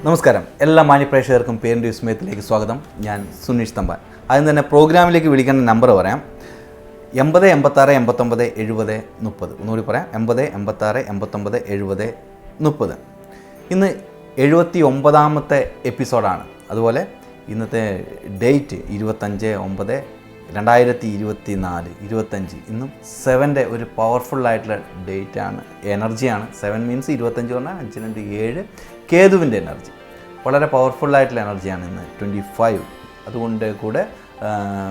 നമസ്കാരം, എല്ലാ മാന്യപ്രേക്ഷകർക്കും പേരിൻ്റെ വിസ്മയത്തിലേക്ക് സ്വാഗതം. ഞാൻ സുനീഷ് തമ്പാൻ. ആദ്യം തന്നെ പ്രോഗ്രാമിലേക്ക് വിളിക്കേണ്ട നമ്പർ പറയാം. 80 86 89 70 30. ഒന്നുകൂടി പറയാം, 80 86 89 70 30. ഇന്ന് 79ാമത്തെ എപ്പിസോഡാണ്. അതുപോലെ ഇന്നത്തെ ഡേറ്റ് 25/9/2024 ഇന്നും 7ൻ്റെ ഒരു പവർഫുള്ളായിട്ടുള്ള ഡേറ്റാണ്, എനർജിയാണ്. 7 മീൻസ് 25 പറഞ്ഞാൽ 5 2 7 കേതുവിൻ്റെ എനർജി. വളരെ പവർഫുള്ളായിട്ടുള്ള എനർജിയാണ് ഇന്ന് 25. അതുകൊണ്ട് കൂടെ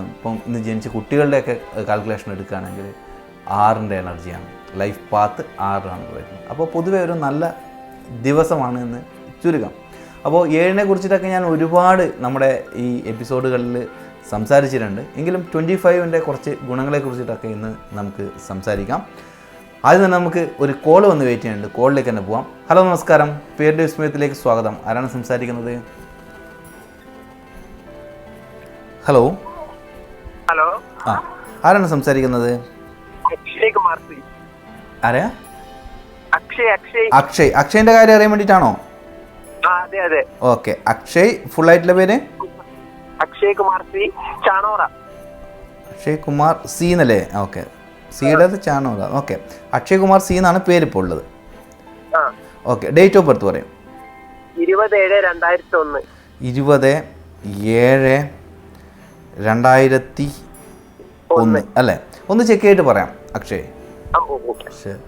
ഇപ്പം ഇന്ന് ജനിച്ച കുട്ടികളുടെയൊക്കെ കാൽക്കുലേഷൻ എടുക്കുകയാണെങ്കിൽ 6ൻ്റെ എനർജിയാണ്. ലൈഫ് പാത്ത് 6 വരുന്നത്. അപ്പോൾ പൊതുവേ ഒരു നല്ല ദിവസമാണ് ഇന്ന് ചുരുക്കം. അപ്പോൾ 7നെ കുറിച്ചിട്ടൊക്കെ ഞാൻ ഒരുപാട് നമ്മുടെ ഈ എപ്പിസോഡുകളിൽ സംസാരിച്ചിട്ടുണ്ട്. എങ്കിലും 25ൻ്റെ കുറച്ച് ഗുണങ്ങളെ കുറിച്ചിട്ടൊക്കെ ഇന്ന് നമുക്ക് സംസാരിക്കാം. ആദ്യം തന്നെ നമുക്ക് ഒരു കോൾ വന്ന് വെയിറ്റ് ചെയ്യുന്നുണ്ട്. കോളിലേക്ക് തന്നെ പോവാം. ഹലോ, നമസ്കാരം. പേരിൻ്റെ വിസ്മയത്തിലേക്ക് സ്വാഗതം. ആരാണ് സംസാരിക്കുന്നത്? ഹലോ. ആരാണ് സംസാരിക്കുന്നത്? ആരാ? അക്ഷയ്. അക്ഷയൻ്റെ കാര്യം അറിയാൻ വേണ്ടിയിട്ടാണോ? ഓക്കെ. അക്ഷയ് ഫുൾ ആയിട്ടുള്ള പേര്? അക്ഷയ് കുമാർ സി, ചാണോറ. അക്ഷയ് കുമാർ സി എന്നല്ലേ? ഓക്കെ. സിയുടെ ചാണോറ. ഓക്കെ. അക്ഷയ് കുമാർ സി എന്നാണ് പേര് ഇപ്പോൾ ഉള്ളത്. ഓക്കെ. ഡേറ്റ് ഓഫ് ബർത്ത് പറയും. 20/7/2001. 20/7/2001 അല്ലേ? ഒന്ന് ചെക്ക് ചെയ്തിട്ട് പറയാം അക്ഷയ്. ശരി.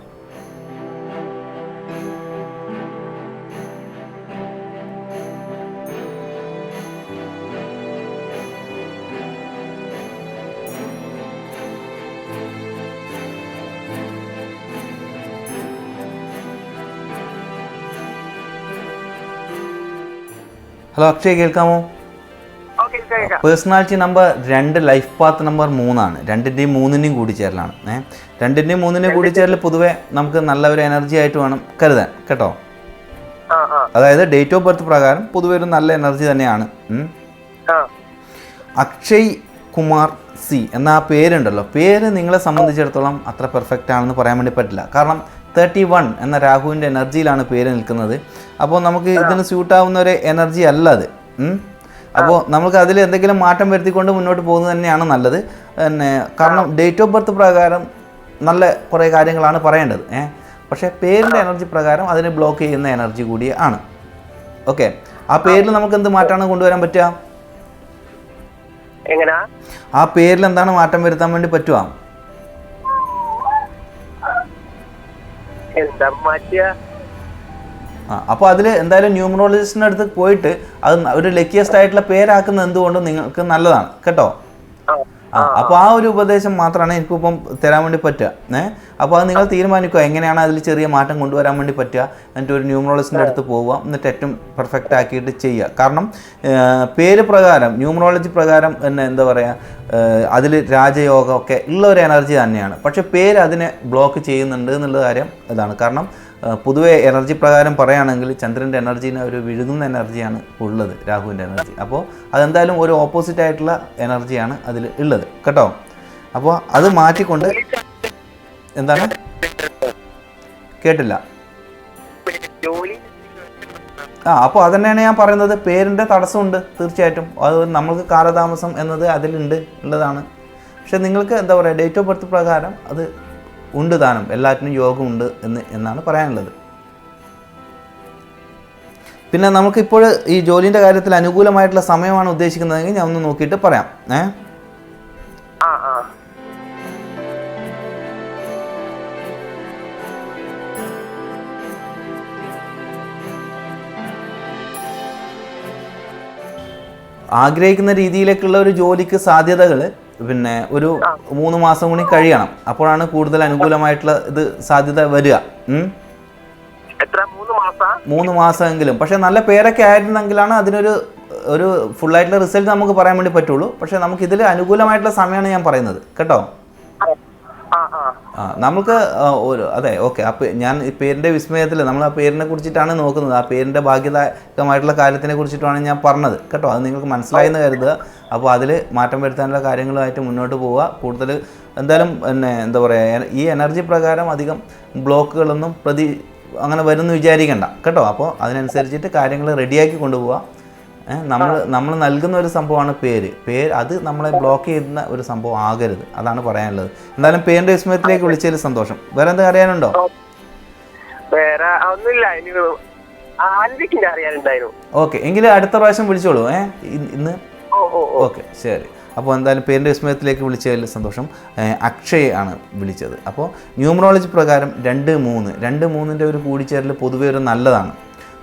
ഹലോ അക്ഷയ്, കേൾക്കാമോ? Personality number 2, life path number 3 2ൻ്റെയും 3ൻ്റെയും കൂടിച്ചേരലാണ്. 2ൻ്റെയും 3ൻ്റെയും കൂടിച്ചേരൽ പൊതുവെ നമുക്ക് നല്ല ഒരു എനർജി ആയിട്ട് വേണം കരുതാൻ, കേട്ടോ. അതായത് ഡേറ്റ് ഓഫ് ബർത്ത് പ്രകാരം പൊതുവെ ഒരു നല്ല എനർജി തന്നെയാണ്. അക്ഷയ് കുമാർ സി എന്ന ആ പേരുണ്ടല്ലോ, പേര് നിങ്ങളെ സംബന്ധിച്ചിടത്തോളം അത്ര പെർഫെക്റ്റ് ആണെന്ന് പറയാൻ വേണ്ടി പറ്റില്ല. കാരണം 31 എന്ന രാഹുവിൻ്റെ എനർജിയിലാണ് പേര് നിൽക്കുന്നത്. അപ്പോൾ നമുക്ക് ഇതിന് സ്യൂട്ടാവുന്ന ഒരു എനർജി അല്ല അത്. അപ്പോൾ നമുക്ക് അതിൽ എന്തെങ്കിലും മാറ്റം വരുത്തിക്കൊണ്ട് മുന്നോട്ട് പോകുന്നത് തന്നെയാണ് നല്ലത്. പിന്നെ കാരണം ഡേറ്റ് ഓഫ് ബർത്ത് പ്രകാരം നല്ല കുറേ കാര്യങ്ങളാണ് പറയേണ്ടത്. പക്ഷേ പേരിൻ്റെ എനർജി പ്രകാരം അതിനെ ബ്ലോക്ക് ചെയ്യുന്ന എനർജി കൂടി ആണ്. ഓക്കെ. ആ പേരിൽ നമുക്ക് എന്ത് മാറ്റമാണ് കൊണ്ടുവരാൻ പറ്റുക? ആ പേരിൽ എന്താണ് മാറ്റം വരുത്താൻ വേണ്ടി പറ്റുക? അപ്പോൾ അതിൽ എന്തായാലും ന്യൂമറോളജിസ്റ്റിൻ്റെ അടുത്ത് പോയിട്ട് അത് ഒരു ലക്കിയസ്റ്റ് ആയിട്ടുള്ള പേരാക്കുന്നത് എന്തുകൊണ്ടും നിങ്ങൾക്ക് നല്ലതാണ്, കേട്ടോ. അപ്പോൾ ആ ഒരു ഉപദേശം മാത്രമാണ് എനിക്കിപ്പം തരാൻ വേണ്ടി പറ്റുക. അപ്പോൾ അത് നിങ്ങൾ തീരുമാനിക്കുക എങ്ങനെയാണ് അതിൽ ചെറിയ മാറ്റം കൊണ്ടുവരാൻ വേണ്ടി പറ്റുക. എന്നിട്ട് ഒരു ന്യൂമറോളജിസ്റ്റിൻ്റെ അടുത്ത് പോവുക, എന്നിട്ട് ഏറ്റവും പെർഫെക്റ്റ് ആക്കിയിട്ട് ചെയ്യുക. കാരണം പേര് പ്രകാരം, ന്യൂമറോളജി പ്രകാരം പിന്നെ എന്താ പറയുക, അതിൽ രാജയോഗം ഒക്കെ ഉള്ള ഒരു എനർജി തന്നെയാണ്. പക്ഷേ പേര് അതിനെ ബ്ലോക്ക് ചെയ്യുന്നുണ്ട് എന്നുള്ള കാര്യം ഇതാണ്. കാരണം പൊതുവേ എനർജി പ്രകാരം പറയുകയാണെങ്കിൽ ചന്ദ്രൻ്റെ എനർജീനെ ഒരു വിഴുങ്ങുന്ന എനർജിയാണ് ഉള്ളത്, രാഹുവിൻ്റെ എനർജി. അപ്പോൾ അതെന്തായാലും ഒരു ഓപ്പോസിറ്റ് ആയിട്ടുള്ള എനർജിയാണ് അതിൽ ഉള്ളത്, കേട്ടോ. അപ്പോൾ അത് മാറ്റിക്കൊണ്ട് എന്താണ് കേട്ടില്ല. അപ്പോൾ അതന്നെയാണ് ഞാൻ പറയുന്നത്. പേരിൻ്റെ തടസ്സമുണ്ട് തീർച്ചയായിട്ടും. അത് നമ്മൾക്ക് കാലതാമസം എന്നത് ഉള്ളതാണ്. പക്ഷെ നിങ്ങൾക്ക് എന്താ പറയുക, ഡേറ്റ് ഓഫ് ബർത്ത് പ്രകാരം അത് ഉണ്ട് താനും, എല്ലാറ്റിനും യോഗമുണ്ട് എന്നാണ് പറയാനുള്ളത്. പിന്നെ നമുക്കിപ്പോൾ ഈ ജോലിൻ്റെ കാര്യത്തിൽ അനുകൂലമായിട്ടുള്ള സമയമാണ് ഉദ്ദേശിക്കുന്നതെങ്കിൽ ഞാൻ ഒന്ന് നോക്കിയിട്ട് പറയാം. ആഗ്രഹിക്കുന്ന രീതിയിലേക്കുള്ള ഒരു ജോലിക്ക് സാധ്യതകൾ പിന്നെ ഒരു 3 മാസം കൂടി കഴിയണം. അപ്പോഴാണ് കൂടുതൽ അനുകൂലമായിട്ടുള്ള ഇത് സാധ്യത വരിക. 3 മാസമെങ്കിലും. പക്ഷെ നല്ല പേരൊക്കെ ആയിരുന്നെങ്കിലാണ് അതിനൊരു ഫുള്ളായിട്ടുള്ള റിസൾട്ട് നമുക്ക് പറയാൻ വേണ്ടി പറ്റുള്ളൂ. പക്ഷെ നമുക്ക് ഇതിൽ അനുകൂലമായിട്ടുള്ള സമയമാണ് ഞാൻ പറയുന്നത്, കേട്ടോ. നമുക്ക് അതെ, ഓക്കെ. ഞാൻ ഈ പേരിൻ്റെ വിസ്മയത്തിൽ നമ്മൾ ആ പേരിനെ കുറിച്ചിട്ടാണ് നോക്കുന്നത്. ആ പേരിൻ്റെ ഭാഗ്യദായകമായിട്ടുള്ള കാര്യത്തിനെ കുറിച്ചിട്ടാണ് ഞാൻ പറഞ്ഞത്, കേട്ടോ. അത് നിങ്ങൾക്ക് മനസ്സിലായെന്ന് കരുതുക. അപ്പോൾ അതിൽ മാറ്റം വരുത്താനുള്ള കാര്യങ്ങളുമായിട്ട് മുന്നോട്ട് പോവുക. കൂടുതൽ എന്തായാലും പിന്നെ എന്താ പറയുക, ഈ എനർജി പ്രകാരം അധികം ബ്ലോക്കുകളൊന്നും അങ്ങനെ വരുമെന്ന് വിചാരിക്കണ്ട കേട്ടോ. അപ്പോൾ അതിനനുസരിച്ചിട്ട് കാര്യങ്ങൾ റെഡിയാക്കി കൊണ്ടുപോവാം. നമ്മൾ നൽകുന്ന ഒരു സംഭവമാണ് പേര്. അത് നമ്മളെ ബ്ലോക്ക് ചെയ്യുന്ന ഒരു സംഭവം ആകരുത്, അതാണ് പറയാനുള്ളത്. എന്തായാലും പേരിൻ്റെ വിസ്മയത്തിലേക്ക് വിളിച്ചതിൽ സന്തോഷം. വേറെ എന്താ അറിയാനുണ്ടോ? വേറെ ഒന്നുമില്ല, എനിക്ക് അറിയാനുണ്ടായിരുന്നു. ഓക്കെ, എങ്കിലും അടുത്ത പ്രാവശ്യം വിളിച്ചോളൂ. ഇന്ന് ഓക്കെ, ശരി. അപ്പോൾ എന്തായാലും പേരിൻ്റെ വിസ്മയത്തിലേക്ക് വിളിച്ചതിൽ സന്തോഷം. അക്ഷയ് ആണ് വിളിച്ചത്. അപ്പോൾ ന്യൂമറോളജി പ്രകാരം 2-3 ഒരു കൂടിച്ചേരൽ പൊതുവേ ഒരു നല്ലതാണ്.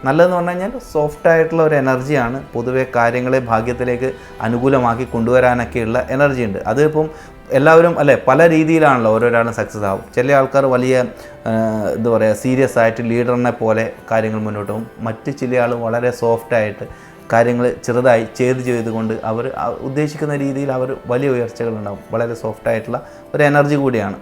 നല്ലതെന്ന് പറഞ്ഞു കഴിഞ്ഞാൽ സോഫ്റ്റ് ആയിട്ടുള്ള ഒരു എനർജിയാണ്. പൊതുവെ കാര്യങ്ങളെ ഭാഗ്യത്തിലേക്ക് അനുകൂലമാക്കി കൊണ്ടുവരാനൊക്കെയുള്ള എനർജി ഉണ്ട്. അതിപ്പം എല്ലാവരും പല രീതിയിലാണല്ലോ ഓരോരാളും സക്സസ് ആവും. ചില ആൾക്കാർ വലിയ എന്താ പറയുക, സീരിയസ് ആയിട്ട് ലീഡറിനെ പോലെ കാര്യങ്ങൾ മുന്നോട്ട് പോകും. മറ്റ് ചില ആൾ വളരെ സോഫ്റ്റായിട്ട് കാര്യങ്ങൾ ചെറുതായി ചെയ്തുകൊണ്ട് അവർ ഉദ്ദേശിക്കുന്ന രീതിയിൽ അവർ വലിയ ഉയർച്ചകളുണ്ടാകും. വളരെ സോഫ്റ്റായിട്ടുള്ള ഒരു എനർജി കൂടിയാണ്,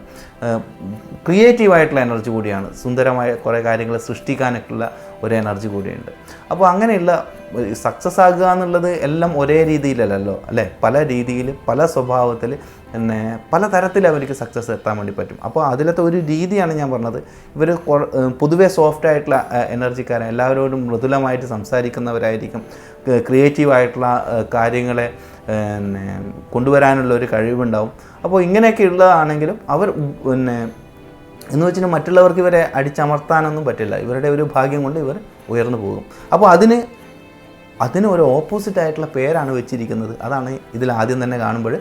ക്രിയേറ്റീവായിട്ടുള്ള എനർജി കൂടിയാണ്. സുന്ദരമായ കുറേ കാര്യങ്ങൾ സൃഷ്ടിക്കാനൊക്കെയുള്ള ഒരു എനർജി കൂടിയുണ്ട്. അപ്പോൾ അങ്ങനെയുള്ള സക്സസ് ആകുക എന്നുള്ളത് എല്ലാം ഒരേ രീതിയിലല്ലല്ലോ, പല രീതിയിൽ, പല സ്വഭാവത്തിൽ, പിന്നെ പല തരത്തിൽ അവർക്ക് സക്സസ് എത്താൻ വേണ്ടി പറ്റും. അപ്പോൾ അതിലത്തെ ഒരു രീതിയാണ് ഞാൻ പറഞ്ഞത്. ഇവർ പൊതുവേ സോഫ്റ്റ് ആയിട്ടുള്ള എനർജിക്കാരാണ്, എല്ലാവരോടും മൃദുലമായിട്ട് സംസാരിക്കുന്നവരായിരിക്കും, ക്രിയേറ്റീവായിട്ടുള്ള കാര്യങ്ങളെ കൊണ്ടുവരാനുള്ള ഒരു കഴിവുണ്ടാവും. അപ്പോൾ ഇങ്ങനെയൊക്കെ ഉള്ളതാണെങ്കിലും അവർ എന്ന് വെച്ചാൽ മറ്റുള്ളവർക്ക് ഇവരെ അടിച്ചമർത്താനൊന്നും പറ്റില്ല. ഇവരുടെ ഒരു ഭാഗ്യം കൊണ്ട് ഇവർ ഉയർന്നു പോകും. അപ്പോൾ അതിന് ഒരു ഓപ്പോസിറ്റ് ആയിട്ടുള്ള പേരാണ് വെച്ചിരിക്കുന്നത്. അതാണ് ഇതിൽ ആദ്യം തന്നെ കാണുമ്പോൾ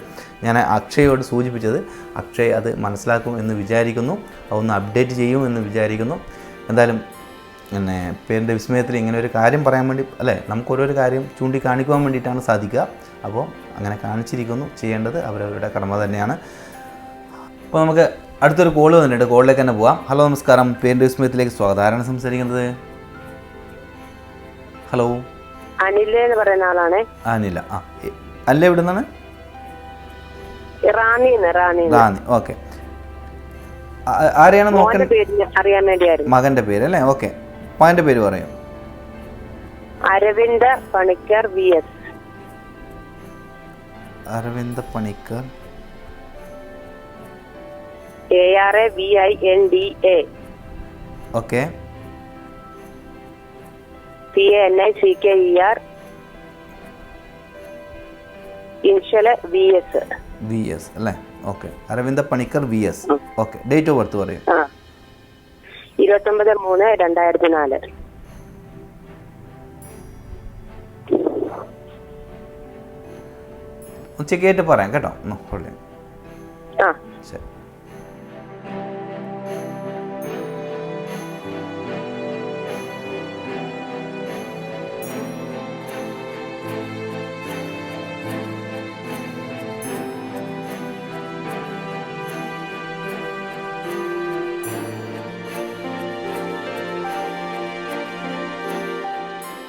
ഞാൻ അക്ഷയോട് സൂചിപ്പിച്ചത്. അക്ഷയ് അത് മനസ്സിലാക്കും എന്ന് വിചാരിക്കുന്നു, അതൊന്ന് അപ്ഡേറ്റ് ചെയ്യും എന്ന് വിചാരിക്കുന്നു. എന്തായാലും പേരിൻ്റെ വിസ്മയത്തിൽ ഇങ്ങനെ ഒരു കാര്യം പറയാൻ വേണ്ടി നമുക്ക് ഓരോരോ കാര്യം ചൂണ്ടിക്കാണിക്കുവാൻ വേണ്ടിയിട്ടാണ് സാധിക്കുക. അപ്പോൾ അങ്ങനെ കാണിച്ചിരിക്കുന്നു. ചെയ്യേണ്ടത് അവരവരുടെ കടമ തന്നെയാണ്. അപ്പോൾ നമുക്ക് അടുത്തൊരു കോൾ വന്നിട്ടുണ്ട്, കോളിലേക്ക് തന്നെ പോവാം. ഹലോ, നമസ്കാരം. പേരിൻ്റെ വിസ്മയത്തിലേക്ക് സ്വാഗതം. ആരാണ് സംസാരിക്കുന്നത്? ഹലോ, അനില എന്ന് പറയുന്ന ആളാണ്. അനില. അല്ല, എവിടെ നിന്നാണ്? റാന്നി. ഓക്കെ. ആരെയാണ് നോക്കേണ്ടത്? അറിയാൻ വേണ്ടിയായിരുന്നു. മകന്റെ പേര് അല്ലേ? ഓക്കെ, മകന്റെ പേര് പറയും. Aravind Panicker VS. Aravind Panicker ARAVINDA. Okay. PANICKER. Initial VS അല്ലേ? Okay, Aravind Panicker VS. Okay, date of birth പറയും. 29/3/2004. ഉച്ചയ്ക്കായിട്ട് പറയാം കേട്ടോ. ശരി.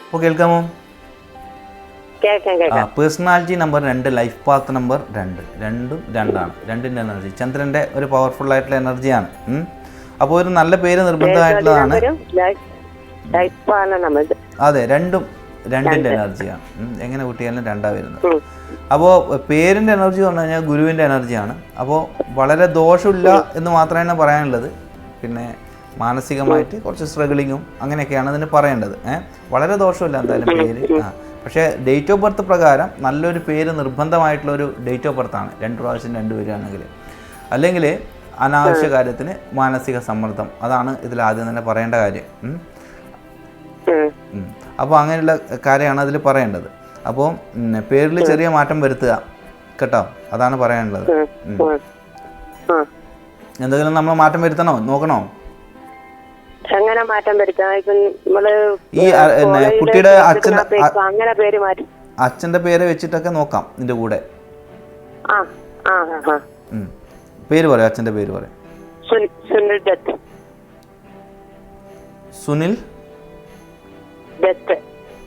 അപ്പോൾ കേൾക്കാമോ? Personality number 2, life path number 2. രണ്ടും 2ആണ്. 2ൻ്റെ എനർജി ചന്ദ്രൻ്റെ ഒരു പവർഫുൾ ആയിട്ടുള്ള എനർജിയാണ്. അപ്പോൾ ഒരു നല്ല പേര് നിർബന്ധമായിട്ടുള്ളതാണ്. അതെ, 2ൻ്റെ എനർജിയാണ്. എങ്ങനെ കൂട്ടിയാലും 2 വരുന്നത്. അപ്പോൾ പേരിൻ്റെ എനർജി എന്ന് പറഞ്ഞു കഴിഞ്ഞാൽ ഗുരുവിൻ്റെ എനർജിയാണ്. അപ്പോൾ വളരെ ദോഷമില്ല എന്ന് മാത്രമേ പറയാനുള്ളത്. പിന്നെ മാനസികമായിട്ട് കുറച്ച് സ്ട്രഗിളിങ്ങും അങ്ങനെയൊക്കെയാണ് അതിന് പറയേണ്ടത്. വളരെ ദോഷമില്ല എന്തായാലും പേര്. പക്ഷേ ഡേറ്റ് ഓഫ് ബർത്ത് പ്രകാരം നല്ലൊരു പേര് നിർബന്ധമായിട്ടുള്ളൊരു ഡേറ്റ് ഓഫ് ബർത്താണ്. 2 പ്രാവശ്യം 2 വരികയാണെങ്കിൽ. അല്ലെങ്കിൽ അനാവശ്യ കാര്യത്തിന് മാനസിക സമ്മർദ്ദം, അതാണ് ഇതിൽ ആദ്യം തന്നെ പറയേണ്ട കാര്യം. അപ്പോൾ അങ്ങനെയുള്ള കാര്യമാണ് അതിൽ പറയേണ്ടത്. അപ്പോൾ പേരിൽ ചെറിയ മാറ്റം വരുത്തുക കേട്ടോ, അതാണ് പറയാനുള്ളത്. എന്തെങ്കിലും നമ്മൾ മാറ്റം വരുത്തണോ, നോക്കണോ? എങ്ങനെ മാറ്റം വരുത്താം? ഈ കുട്ടിയുടെ അച്ഛന്റെ പേര് വെച്ചിട്ടൊക്കെ നോക്കാം. ഇതിന്റെ കൂടെ പേര് പറയാം, അച്ഛന്റെ പേര് പറയാം. സുനിൽ ദത്ത്.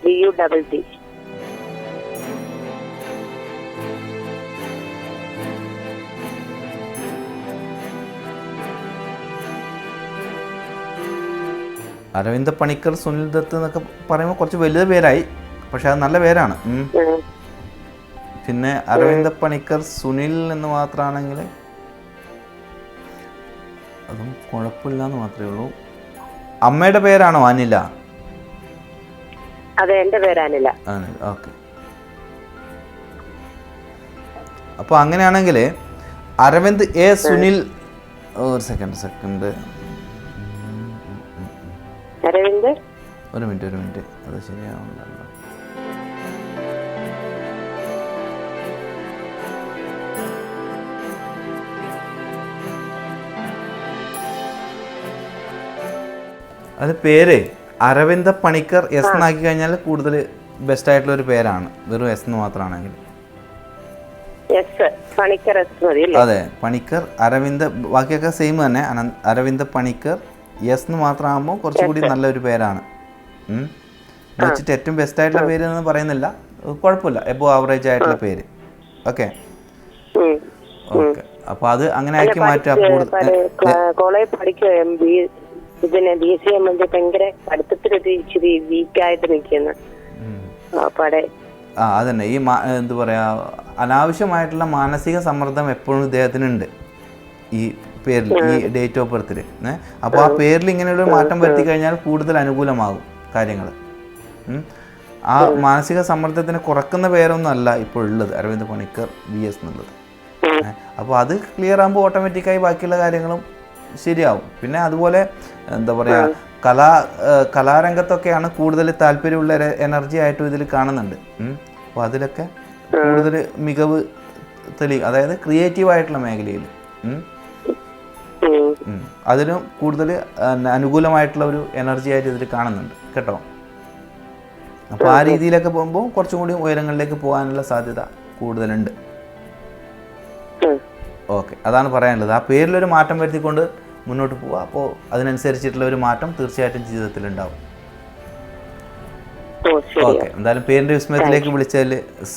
DUTT. അരവിന്ദ് പണിക്കർ, സുനിൽ ദത്ത് എന്നൊക്കെ പറയുമ്പോൾ കുറച്ച് വലുത് പേരായി, പക്ഷെ അത് നല്ല പേരാണ്. പിന്നെ അരവിന്ദ് പണിക്കർ സുനിൽ എന്ന് മാത്രമാണെങ്കിൽ അതും കുഴപ്പമില്ല എന്ന് മാത്രമേ ഉള്ളൂ. അമ്മയുടെ പേരാണോ അനില? അതെ, എന്റെ പേരാനില്ല. അനിൽ, ഓക്കെ. അപ്പോൾ അങ്ങനെയാണെങ്കിൽ അരവിന്ദ് എ സുനിൽ, ഒരു സെക്കൻഡ്, അരവിന്ദ്, ഒരു മിനിറ്റ്, അത് ശരിയാവുന്നല്ലോ. അത് പേര് അരവിന്ദ പണിക്കർ എസ് എന്നാക്കി കഴിഞ്ഞാൽ കൂടുതൽ ബെസ്റ്റ് ആയിട്ടുള്ള ഒരു പേരാണ്, വെറും എസ് എന്ന് മാത്രമാണെങ്കിൽ. അതെ, പണിക്കർ അരവിന്ദ്, ബാക്കിയൊക്കെ സെയിം തന്നെ. അരവിന്ദ പണിക്കർ എസ് എന്ന് മാത്രമാകുമ്പോൾ കുറച്ചുകൂടി നല്ലൊരു പേരാണ്. വെച്ചിട്ട് ഏറ്റവും ബെസ്റ്റ് ആയിട്ടുള്ള പേര് എന്ന് പറയുന്നില്ല, കുഴപ്പമില്ല, എബോ ആവറേജ് ആയിട്ടുള്ള പേര്. ഓക്കെ ഓക്കെ, അപ്പോൾ അത് അങ്ങനെ ആക്കി മാറ്റാം. കോളേജ് പഠിക്കുക, ഇതിനെ BCM ഭയങ്കര പഠിത്തത്തിലൊരു ഇച്ചിരി വീക്കായിട്ട് നിൽക്കുന്നു. അതന്നെ, ഈ എന്താ പറയാ, അനാവശ്യമായിട്ടുള്ള മാനസിക സമ്മർദ്ദം എപ്പോഴും ഇദ്ദേഹത്തിനുണ്ട് ഈ പേരിൽ, ഈ ഡേറ്റ് ഓഫ് ബർത്തിൽ. അപ്പോൾ ആ പേരിൽ ഇങ്ങനെയുള്ള മാറ്റം വരുത്തി കഴിഞ്ഞാൽ കൂടുതൽ അനുകൂലമാകും കാര്യങ്ങൾ. ആ മാനസിക സമ്മർദ്ദത്തിന് കുറക്കുന്ന പേരൊന്നും അല്ല ഇപ്പോൾ ഉള്ളത്, അരവിന്ദ് പണിക്കർ VS എന്നുള്ളത്. അപ്പോൾ അത് ക്ലിയർ ആകുമ്പോൾ ഓട്ടോമാറ്റിക്കായി ബാക്കിയുള്ള കാര്യങ്ങളും ശരിയാവും. പിന്നെ അതുപോലെ എന്താ പറയുക, കലാരംഗത്തൊക്കെയാണ് കൂടുതൽ താല്പര്യമുള്ള എനർജി ആയിട്ടും ഇതിൽ കാണുന്നുണ്ട്. അപ്പോൾ അതിലൊക്കെ കൂടുതൽ മികവ് അതായത് ക്രിയേറ്റീവ് ആയിട്ടുള്ള മേഖലയിൽ അതിനും കൂടുതൽ അനുകൂലമായിട്ടുള്ള ഒരു എനർജി ആയിട്ട് ഇതിൽ കാണുന്നുണ്ട് കേട്ടോ. അപ്പോൾ ആ രീതിയിലൊക്കെ പോകുമ്പോൾ കുറച്ചും കൂടി ഉയരങ്ങളിലേക്ക് പോകാനുള്ള സാധ്യത കൂടുതലുണ്ട്. ഓക്കെ, അതാണ് പറയാനുള്ളത്. ആ പേരിലൊരു മാറ്റം വരുത്തിക്കൊണ്ട് മുന്നോട്ട് പോവുക. അപ്പോൾ അതിനനുസരിച്ചിട്ടുള്ള ഒരു മാറ്റം തീർച്ചയായിട്ടും ജീവിതത്തിൽ ഉണ്ടാവും. ഓക്കെ, എന്തായാലും പേരിൻ്റെ വിസ്മയത്തിലേക്ക് വിളിച്ചതിൽ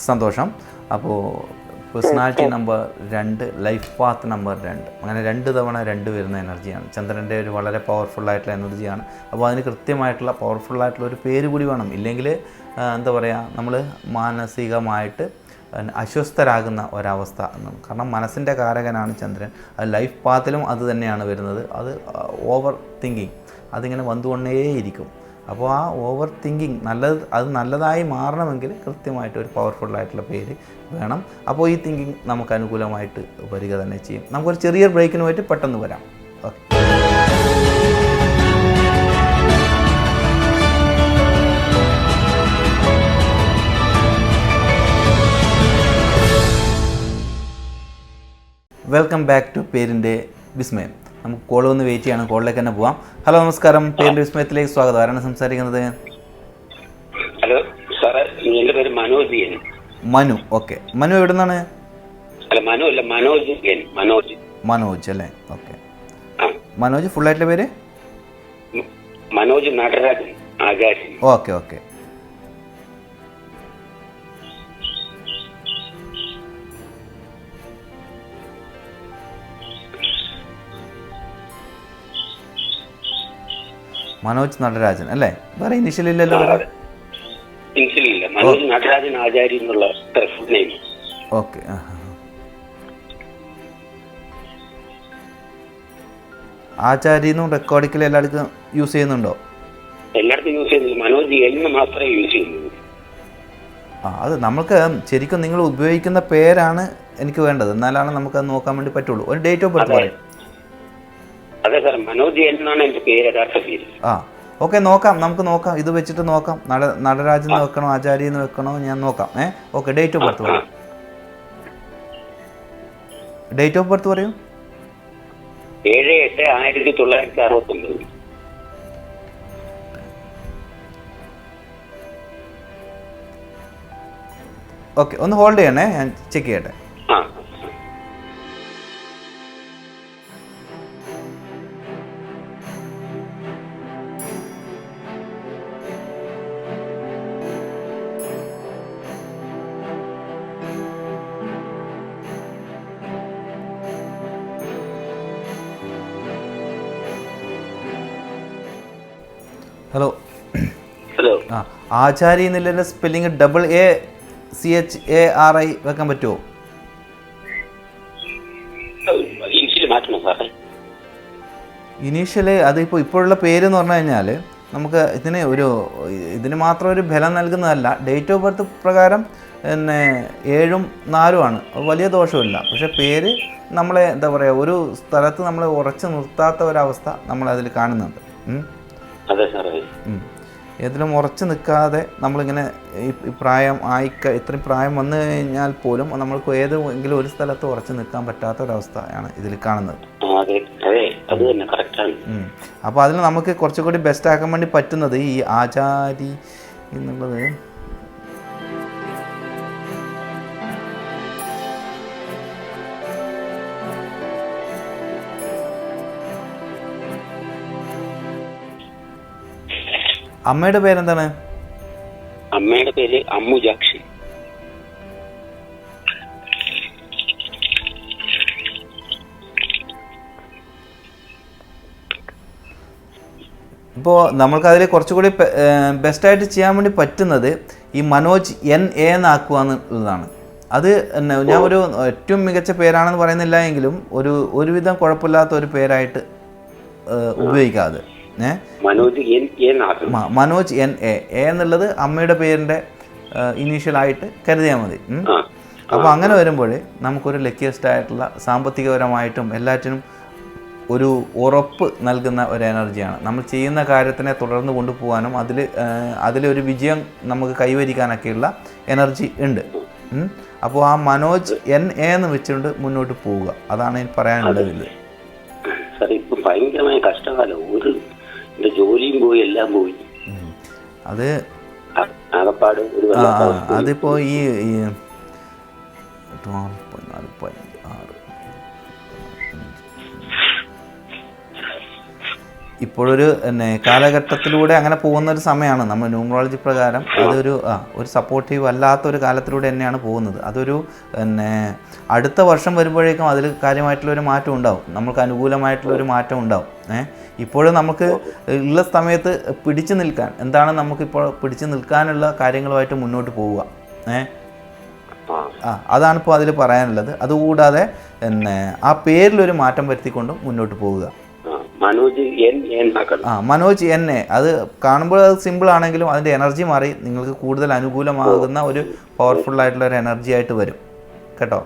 സന്തോഷം. അപ്പോൾ personality number 2, life path number 2, അങ്ങനെ 2 തവണ 2 വരുന്ന എനർജിയാണ്. ചന്ദ്രൻ്റെ ഒരു വളരെ പവർഫുള്ളായിട്ടുള്ള എനർജിയാണ്. അപ്പോൾ അതിന് കൃത്യമായിട്ടുള്ള പവർഫുള്ളായിട്ടുള്ള ഒരു പേര് കൂടി വേണം. ഇല്ലെങ്കിൽ എന്താ പറയുക, നമ്മൾ മാനസികമായിട്ട് അസ്വസ്ഥരാകുന്ന ഒരവസ്ഥ എന്നാണ്. കാരണം മനസ്സിൻ്റെ കാരകനാണ് ചന്ദ്രൻ. അത് ലൈഫ് പാത്തിലും അത് തന്നെയാണ് വരുന്നത്. അത് ഓവർ തിങ്കിങ്, അതിങ്ങനെ വന്നുകൊണ്ടേയിരിക്കും. അപ്പോൾ ആ ഓവർ തിങ്കിങ് അത് നല്ലതായി മാറണമെങ്കിൽ കൃത്യമായിട്ട് ഒരു പവർഫുള്ളായിട്ടുള്ള പേര് വേണം. അപ്പോൾ ഈ തിങ്കിങ് നമുക്ക് അനുകൂലമായിട്ട് വരിക തന്നെ ചെയ്യും. നമുക്കൊരു ചെറിയ ബ്രേക്കിന് പോയിട്ട് പെട്ടെന്ന് വരാം. ഓക്കെ. വെൽക്കം ബാക്ക് ടു പേരിൻ്റെ വിസ്മയം. നമുക്ക് കോൾ ഒന്ന് വെയിറ്റ് ചെയ്യണം, കോളിലേക്ക് തന്നെ പോവാം. ഹലോ, നമസ്കാരം, പേരിൻ്റെ വിസ്മയത്തിലേക്ക് സ്വാഗതം. ആരാണ് സംസാരിക്കുന്നത്? ഹലോ സാറേ, എൻ്റെ പേര് മനോജ്. മനു, ഓക്കെ. മനു എവിടെ നിന്നാണ്? മനോജ് അല്ലേ? ഓക്കെ. മനോജ് ഫുള്ളായിട്ടുള്ള പേര്? മനോജ് നടരാജൻ ആചാര്യൻ. Okay okay. മനോജ് നടരാജൻ അല്ലേ? വേറെ ഇനിഷ്യൽ ഇല്ലല്ലോ? ഇനിഷ്യലില്ല, മനോജ് നടരാജൻ ആചാര്യ എന്നുള്ള നെയിം. ഓക്കെ. ആചാര്യന്നും റെക്കോർഡിക്കൽ എല്ലായിടത്തും യൂസ് ചെയ്യുന്നുണ്ടോ? എല്ലായിടത്തും യൂസ് ചെയ്യുന്നില്ല, മനോജ് എന്ന് മാത്രമേ യൂസ് ചെയ്യുന്നുള്ളൂ. അത് നമുക്ക് ശരിക്കും നിങ്ങൾ ഉപയോഗിക്കുന്ന പേരാണ് എനിക്ക് വേണ്ടത്, എന്നാലാണ് നമുക്കത് നോക്കാൻ വേണ്ടി പറ്റുള്ളൂ. ഒരു ഡേറ്റ് ഓഫ് ബർത്ത് പറയും. അതെ സാർ, മനോജ് എന്നാണ് എൻ്റെ പേര്, യഥാർത്ഥ പേര്. ഓക്കെ, നമുക്ക് നോക്കാം. ഇത് വെച്ചിട്ട് നോക്കാം. നടരാജൻ എന്ന് വെക്കണോ ആചാര്യ എന്ന് വെക്കണോ ഞാൻ നോക്കാം. ഓക്കെ, ഡേറ്റ് ഓഫ് ബർത്ത് പറയും. ഡേറ്റ് ഓഫ് ബർത്ത് പറയൂ. 7/8/1969. ഓക്കെ, ഒന്ന് ഹോൾഡ് ചെയ്യണേ, ഞാൻ ചെക്ക് ചെയ്യട്ടെ. ഹലോ. ആചാര്യ എന്നുള്ളതിൻ്റെ സ്പെല്ലിങ് AACHARI വെക്കാൻ പറ്റുമോ? ഇനീഷ്യല് അതിപ്പോൾ ഇപ്പോഴുള്ള പേരെന്ന് പറഞ്ഞു കഴിഞ്ഞാൽ നമുക്ക് ഇതിന് മാത്രം ഒരു ബലം നൽകുന്നതല്ല. ഡേറ്റ് ഓഫ് ബർത്ത് പ്രകാരം പിന്നെ 7ഉം 4ഉം ആണ്, വലിയ ദോഷമില്ല. പക്ഷേ പേര് നമ്മളെ എന്താ പറയുക, ഒരു സ്ഥലത്ത് നമ്മളെ ഉറച്ചു നിർത്താത്ത ഒരവസ്ഥ നമ്മളതിൽ കാണുന്നുണ്ട്. ഏതിലും ഉറച്ചു നിൽക്കാതെ നമ്മളിങ്ങനെ ഈ പ്രായം ഇത്രയും പ്രായം വന്നു കഴിഞ്ഞാൽ പോലും നമ്മൾക്ക് ഏതെങ്കിലും ഒരു സ്ഥലത്ത് ഉറച്ചു നിൽക്കാൻ പറ്റാത്ത ഒരവസ്ഥയാണ് ഇതിൽ കാണുന്നത്. അപ്പോൾ അതിൽ നമുക്ക് കുറച്ചുകൂടി ബെസ്റ്റ് ആക്കാൻ വേണ്ടി പറ്റുന്നത് ഈ ആചാരി എന്നുള്ളത് അമ്മയുടെ പേരെന്താണ്? അമ്മയുടെ പേര് അമ്മുജാക്ഷി. ഇപ്പോൾ നമ്മൾക്കതിൽ കുറച്ചുകൂടി ബെസ്റ്റായിട്ട് ചെയ്യാൻ വേണ്ടി പറ്റുന്നത് ഈ മനോജ് NA എന്നാക്കുക എന്നുള്ളതാണ്. അത് ഞാൻ ഒരു ഏറ്റവും മികച്ച പേരാണെന്ന് പറയുന്നില്ല എങ്കിലും ഒരുവിധം കുഴപ്പമില്ലാത്ത ഒരു പേരായിട്ട് ഉപയോഗിക്കാതെ മനോജ് NA എന്നുള്ളത് അമ്മയുടെ പേരിൻ്റെ ഇനീഷ്യലായിട്ട് കരുതിയാൽ മതി. അപ്പോൾ അങ്ങനെ വരുമ്പോൾ നമുക്കൊരു ലക്കിയസ്റ്റ് ആയിട്ടുള്ള സാമ്പത്തികപരമായിട്ടും എല്ലാറ്റിനും ഒരു ഉറപ്പ് നൽകുന്ന ഒരു എനർജിയാണ്. നമ്മൾ ചെയ്യുന്ന കാര്യത്തിനെ തുടർന്ന് കൊണ്ടുപോകാനും അതിലൊരു വിജയം നമുക്ക് കൈവരിക്കാനൊക്കെയുള്ള എനർജി ഉണ്ട്. അപ്പോൾ ആ മനോജ് NA എന്ന് വെച്ചുകൊണ്ട് മുന്നോട്ട് പോവുക, അതാണ് എനിക്ക് പറയാനുള്ളത്. ഭയങ്കരമായ കഷ്ടകാലം, ജോലിയും പോയി, എല്ലാം പോയി. അത് അതിപ്പോ ഈ 4.6 ഇപ്പോഴൊരു കാലഘട്ടത്തിലൂടെ അങ്ങനെ പോകുന്ന ഒരു സമയമാണ്. നമ്മൾ ന്യൂമറോളജി പ്രകാരം അതൊരു സപ്പോർട്ടീവ് അല്ലാത്തൊരു കാലത്തിലൂടെ തന്നെയാണ് പോകുന്നത്. അതൊരു അടുത്ത വർഷം വരുമ്പോഴേക്കും അതിൽ കാര്യമായിട്ടുള്ളൊരു മാറ്റം ഉണ്ടാവും, നമുക്ക് അനുകൂലമായിട്ടുള്ളൊരു മാറ്റം ഉണ്ടാവും. ഇപ്പോഴും നമുക്ക് ഉള്ള സമയത്ത് പിടിച്ചു നിൽക്കാൻ നമുക്കിപ്പോൾ പിടിച്ചു നിൽക്കാനുള്ള കാര്യങ്ങളുമായിട്ട് മുന്നോട്ട് പോവുക. അതാണിപ്പോൾ അതിൽ പറയാനുള്ളത്. അതുകൂടാതെ ആ പേരിലൊരു മാറ്റം വരുത്തിക്കൊണ്ടും മുന്നോട്ട് പോവുക. മനോജ് NA അത് കാണുമ്പോൾ അത് സിമ്പിൾ ആണെങ്കിലും അതിൻ്റെ എനർജി മാറി നിങ്ങൾക്ക് കൂടുതൽ അനുകൂലമാകുന്ന ഒരു പവർഫുള്ളായിട്ടുള്ള ഒരു എനർജി ആയിട്ട് വരും കേട്ടോ.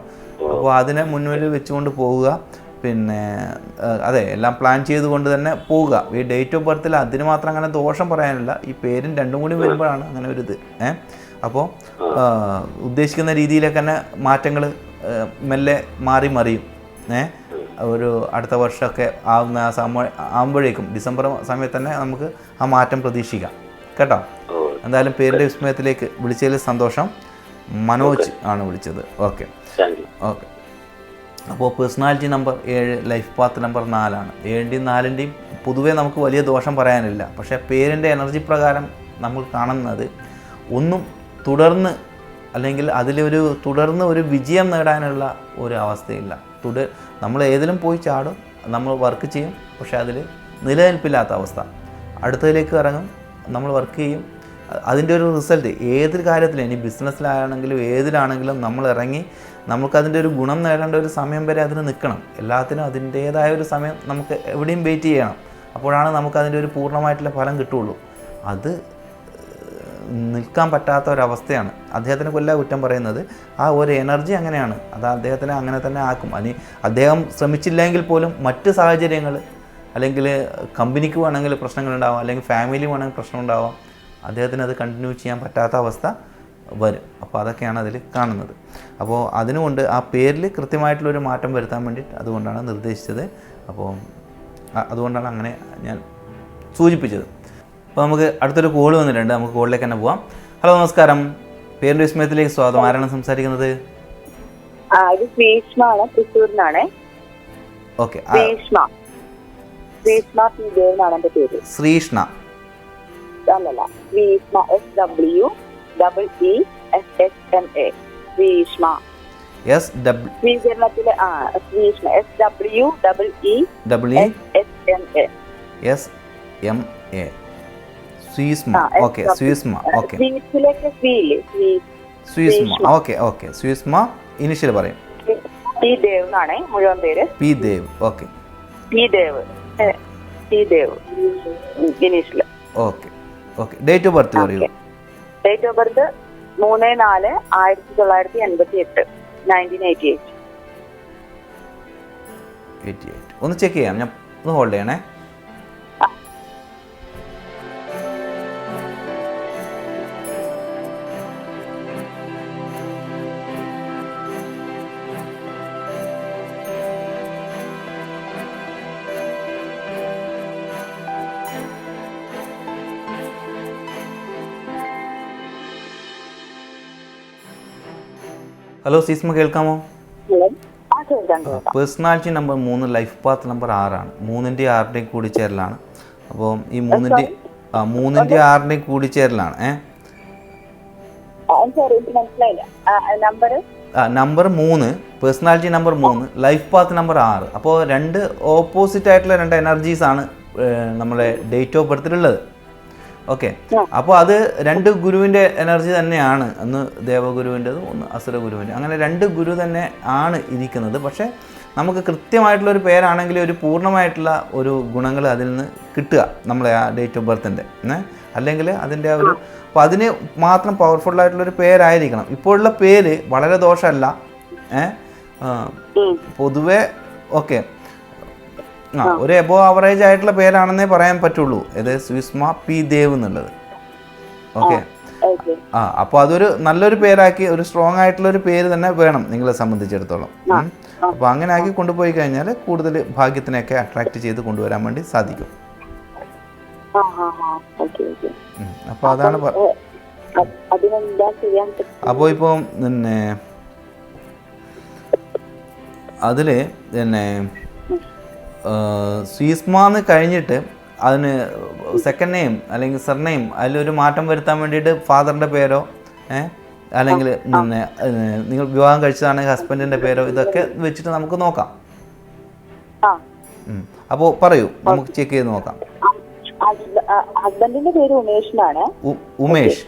അപ്പോൾ അതിനെ മുന്നിൽ വെച്ചുകൊണ്ട് പോവുക. പിന്നെ അതെ, എല്ലാം പ്ലാൻ ചെയ്തുകൊണ്ട് തന്നെ പോവുക. ഈ ഡേറ്റ് ഓഫ് ബർത്തിൽ അതിന് മാത്രം അങ്ങനെ ദോഷം പറയാനില്ല, ഈ പേരും രണ്ടും കൂടി വരുമ്പോഴാണ് അങ്ങനെ ഒരു ഇത്. അപ്പോൾ ഉദ്ദേശിക്കുന്ന രീതിയിലൊക്കെ തന്നെ മാറ്റങ്ങൾ മെല്ലെ മാറി മറിയും. ഒരു അടുത്ത വർഷമൊക്കെ ആകുമ്പോഴേക്കും ഡിസംബർ സമയത്ത് തന്നെ നമുക്ക് ആ മാറ്റം പ്രതീക്ഷിക്കാം കേട്ടോ. എന്തായാലും പേരിൻ്റെ വിസ്മയത്തിലേക്ക് വിളിച്ചതിൽ സന്തോഷം. മനോജ് ആണ് വിളിച്ചത്. ഓക്കെ. അപ്പോൾ personality number 7, life path number 4 ആണ്. 7ൻ്റെയും 4ൻ്റെയും പൊതുവേ നമുക്ക് വലിയ ദോഷം പറയാനില്ല. പക്ഷേ പേരിൻ്റെ എനർജി പ്രകാരം നമ്മൾ കാണുന്നത് ഒന്നും തുടർന്ന് അല്ലെങ്കിൽ തുടർന്ന് ഒരു വിജയം നേടാനുള്ള ഒരു അവസ്ഥയില്ല. നമ്മൾ ഏതിലും പോയി ചാടും, നമ്മൾ വർക്ക് ചെയ്യും, പക്ഷേ അതിൽ നിലനിൽപ്പില്ലാത്ത അവസ്ഥ. അടുത്തതിലേക്ക് ഇറങ്ങും, നമ്മൾ വർക്ക് ചെയ്യും, അതിൻ്റെ ഒരു റിസൾട്ട് ഏതൊരു കാര്യത്തിലും, ഇനി ബിസിനസ്സിലാണെങ്കിലും ഏതിലാണെങ്കിലും നമ്മൾ ഇറങ്ങി നമുക്കതിൻ്റെ ഒരു ഗുണം നേടേണ്ട ഒരു സമയം വരെ അതിന് നിൽക്കണം. എല്ലാത്തിനും അതിൻ്റേതായ ഒരു സമയം നമുക്ക് എവിടെയും വെയിറ്റ് ചെയ്യണം. അപ്പോഴാണ് നമുക്കതിൻ്റെ ഒരു പൂർണ്ണമായിട്ടുള്ള ഫലം കിട്ടുള്ളൂ. അത് നിൽക്കാൻ പറ്റാത്ത ഒരവസ്ഥയാണ്. അദ്ദേഹത്തിന് കൊല്ല കുറ്റം പറയുന്നത് ആ ഒരു എനർജി അങ്ങനെയാണ്. അത് അദ്ദേഹത്തിനെ അങ്ങനെ തന്നെ ആക്കും. അദ്ദേഹം ശ്രമിച്ചില്ലെങ്കിൽ പോലും മറ്റ് സാഹചര്യങ്ങൾ, അല്ലെങ്കിൽ കമ്പനിക്ക് വേണമെങ്കിൽ പ്രശ്നങ്ങളുണ്ടാവാം, അല്ലെങ്കിൽ ഫാമിലി വേണമെങ്കിൽ പ്രശ്നമുണ്ടാവാം, അദ്ദേഹത്തിന് അത് കണ്ടിന്യൂ ചെയ്യാൻ പറ്റാത്ത അവസ്ഥ വരും. അപ്പോൾ അതൊക്കെയാണ് അതിൽ കാണുന്നത്. അപ്പോൾ അതിനുകൊണ്ട് ആ പേരിൽ കൃത്യമായിട്ടുള്ളൊരു മാറ്റം വരുത്താൻ വേണ്ടിയിട്ട് അതുകൊണ്ടാണ് നിർദ്ദേശിച്ചത്. അപ്പോൾ അതുകൊണ്ടാണ് അങ്ങനെ ഞാൻ സൂചിപ്പിച്ചത്. അപ്പോൾ നമുക്ക് അടുത്തൊരു കോൾ വന്നിട്ടുണ്ട്, നമുക്ക് കോളിലേക്ക് തന്നെ പോവാം. ഹലോ, നമസ്കാരം. പേരിൻ്റെ വിസ്മയത്തിലേക്ക് സ്വാഗതം. ആരാണ് സംസാരിക്കുന്നത്? ഇത് ശ്രീഷ്മാണ്, തൃശ്ശൂരിനാണ്. ഓക്കെ. ശ്രീഷ്ണ അല്ലല്ല, ശ്രീഷ്മ, SWEESSMA. ശ്രീഷ്മ. സ്വീകരണത്തിലെ Sreeshma, SWEESSMA. Sweesma. Okay, Sweesma. Okay, Sweesma. Okay, okay. Sweesma initial പറയും. പി ദേവ് എന്നാണ് മുഴുവൻ പേര്. P Dev. Okay. P Dev. P Dev initial. Okay okay. Date of birth പറയൂ. Date of birth 3/4/1988. 88. ഒന്ന് ചെക്ക് ചെയ്യാം, ഞാൻ ഒന്ന് ഹോൾഡ് ചെയ്യണേ. ഹലോ സീസ്മ, കേൾക്കാമോ? ഹലോ, ആ കേൾക്കാം. Personality number 3, life path number 6 3ൻ്റെയും 6ൻ്റെയും കൂടിച്ചേരലാണ്. അപ്പോൾ ഈ 3ൻ്റെയും 6ൻ്റെയും കൂടിച്ചേരലാണ്. Number 3, personality number 3, life path number 6. അപ്പോൾ 2 ഓപ്പോസിറ്റ് ആയിട്ടുള്ള 2 എനർജീസ് ആണ് നമ്മുടെ ഡേറ്റ് ഓഫ് ബർത്തിലുള്ളത്. ഓക്കെ. അപ്പോൾ അത് 2 ഗുരുവിൻ്റെ എനർജി തന്നെയാണ്. ഒന്ന് ദേവഗുരുവിൻ്റെതും ഒന്ന് അസുര ഗുരുവിൻ്റെ, അങ്ങനെ 2 ഗുരു തന്നെ ആണ് ഇരിക്കുന്നത്. പക്ഷേ നമുക്ക് കൃത്യമായിട്ടുള്ളൊരു പേരാണെങ്കിൽ ഒരു പൂർണ്ണമായിട്ടുള്ള ഒരു ഗുണങ്ങൾ അതിൽ നിന്ന് കിട്ടുക നമ്മളെ ആ ഡേറ്റ് ഓഫ് ബർത്തിൻ്റെ. അല്ലെങ്കിൽ അതിൻ്റെ ആ ഒരു, അപ്പോൾ അതിന് മാത്രം പവർഫുള്ളായിട്ടുള്ളൊരു പേരായിരിക്കണം. ഇപ്പോഴുള്ള പേര് വളരെ ദോഷമല്ല. പൊതുവേ ഓക്കെ, ഒരു എബോ ആവറേജ് ആയിട്ടുള്ള പേരാണെന്നേ പറയാൻ പറ്റുള്ളൂ. ഇത് സുസ്മ പി ദേവ് എന്നുള്ളത്. ഓക്കെ. അപ്പോൾ അതൊരു നല്ലൊരു പേരാക്കി, ഒരു സ്ട്രോങ് ആയിട്ടുള്ള ഒരു പേര് തന്നെ വേണം നിങ്ങളെ സംബന്ധിച്ചിടത്തോളം. അപ്പോൾ അങ്ങനെ ആക്കി കൊണ്ടുപോയി കഴിഞ്ഞാൽ കൂടുതൽ ഭാഗ്യത്തിനെയൊക്കെ അട്രാക്ട് ചെയ്ത് കൊണ്ടുവരാൻ വേണ്ടി സാധിക്കും. അപ്പോൾ അതാണ്. അപ്പോൾ ഇപ്പം പിന്നെ അതിൽ പിന്നെ സ്വീസ്മാന്ന് കഴിഞ്ഞിട്ട് അതിന് സെക്കൻഡ് നെയിം അല്ലെങ്കിൽ സർനെയിം അതിലൊരു മാറ്റം വരുത്താൻ വേണ്ടിയിട്ട് ഫാദറിൻ്റെ പേരോ അല്ലെങ്കിൽ പിന്നെ നിങ്ങൾ വിവാഹം കഴിച്ചതാണെങ്കിൽ ഹസ്ബൻഡിൻ്റെ പേരോ ഇതൊക്കെ വെച്ചിട്ട് നമുക്ക് നോക്കാം. അപ്പോൾ പറയൂ, നമുക്ക് ചെക്ക് ചെയ്ത് നോക്കാം. ഹസ്ബൻഡിന്റെ പേര് ഉമേഷ്.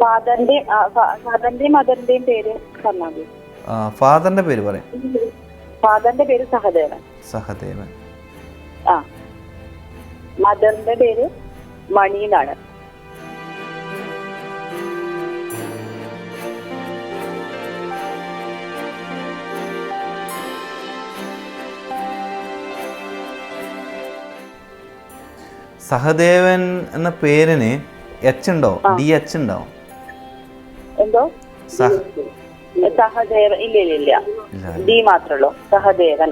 ഫാദറിന്റെയും മദറിന്റെയും പേര് പറഞ്ഞാൽ മതി. ഫാദറിന്റെ പേര് പറയും. ഫാദറിന്റെ പേര് സഹദേവൻ. മദറിന്റെ പേര് മണി എന്നാണ്. സഹദേവൻ എന്ന പേരിന് എച്ച് ഉണ്ടോ? ഡി എച്ച് ഉണ്ടോ? എന്തോ സഹദേവൻ? ഇല്ല, ഡി മാത്രമല്ലോ. സഹദേവൻ.